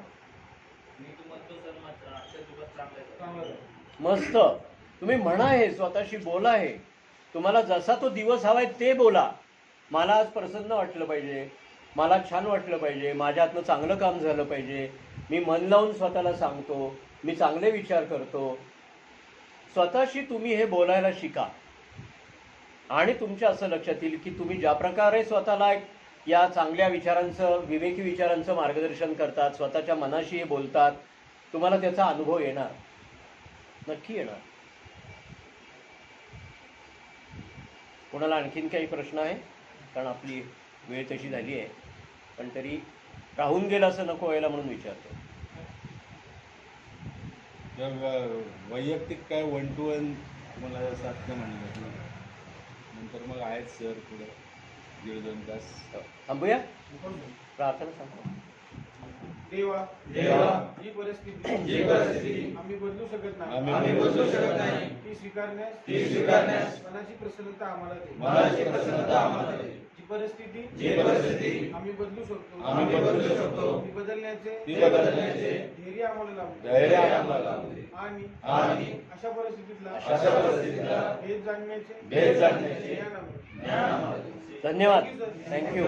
मस्त. तुम्ही म्हणा, हे स्वतःशी बोला. हे तुम्हाला जसा तो दिवस हवाय ते बोला. मला आज प्रसन्न वाटलं पाहिजे, मला छान वाटलं पाहिजे, माझ्या हातनं चांगलं काम झालं पाहिजे, मी मन लावून स्वतःला सांगतो, मी चांगले विचार करतो. स्वतःशी तुम्ही हे बोलायला शिका आणि तुमच्या असं लक्षात येईल की तुम्ही ज्या प्रकारे स्वतःला या चांगल्या विचारांचं, विवेकी विचारांचं मार्गदर्शन करतात, स्वतःच्या मनाशी हे बोलतात, तुम्हाला त्याचा अनुभव येणार, नक्की येणार. कोणाला आणखीन काही प्रश्न आहे? कारण आपली वेळ तशी झाली आहे, पण तरी राहून गेलं असं नको व्हायला म्हणून विचारतो. वैयक्तिक काय 1 to 1 मला साधनं म्हणलं, नंतर मग आहेत सर पुढे 1.5-2 तास. थांबूया, प्रार्थना सांगतो. देवा देवा, जी परिस्थिती आम्ही बदलू शकत नाही ती स्वीकारण्यास मनाची प्रसन्नता आम्हाला दे. जी परिस्थिती आम्ही बदलू शकतो ती बदलण्याचे धैर्य आम्हाला लावू दे. आणि अशा परिस्थितीतला भेद जाणण्याचे ज्ञान आम्हाला दे. धन्यवाद. थँक्यू.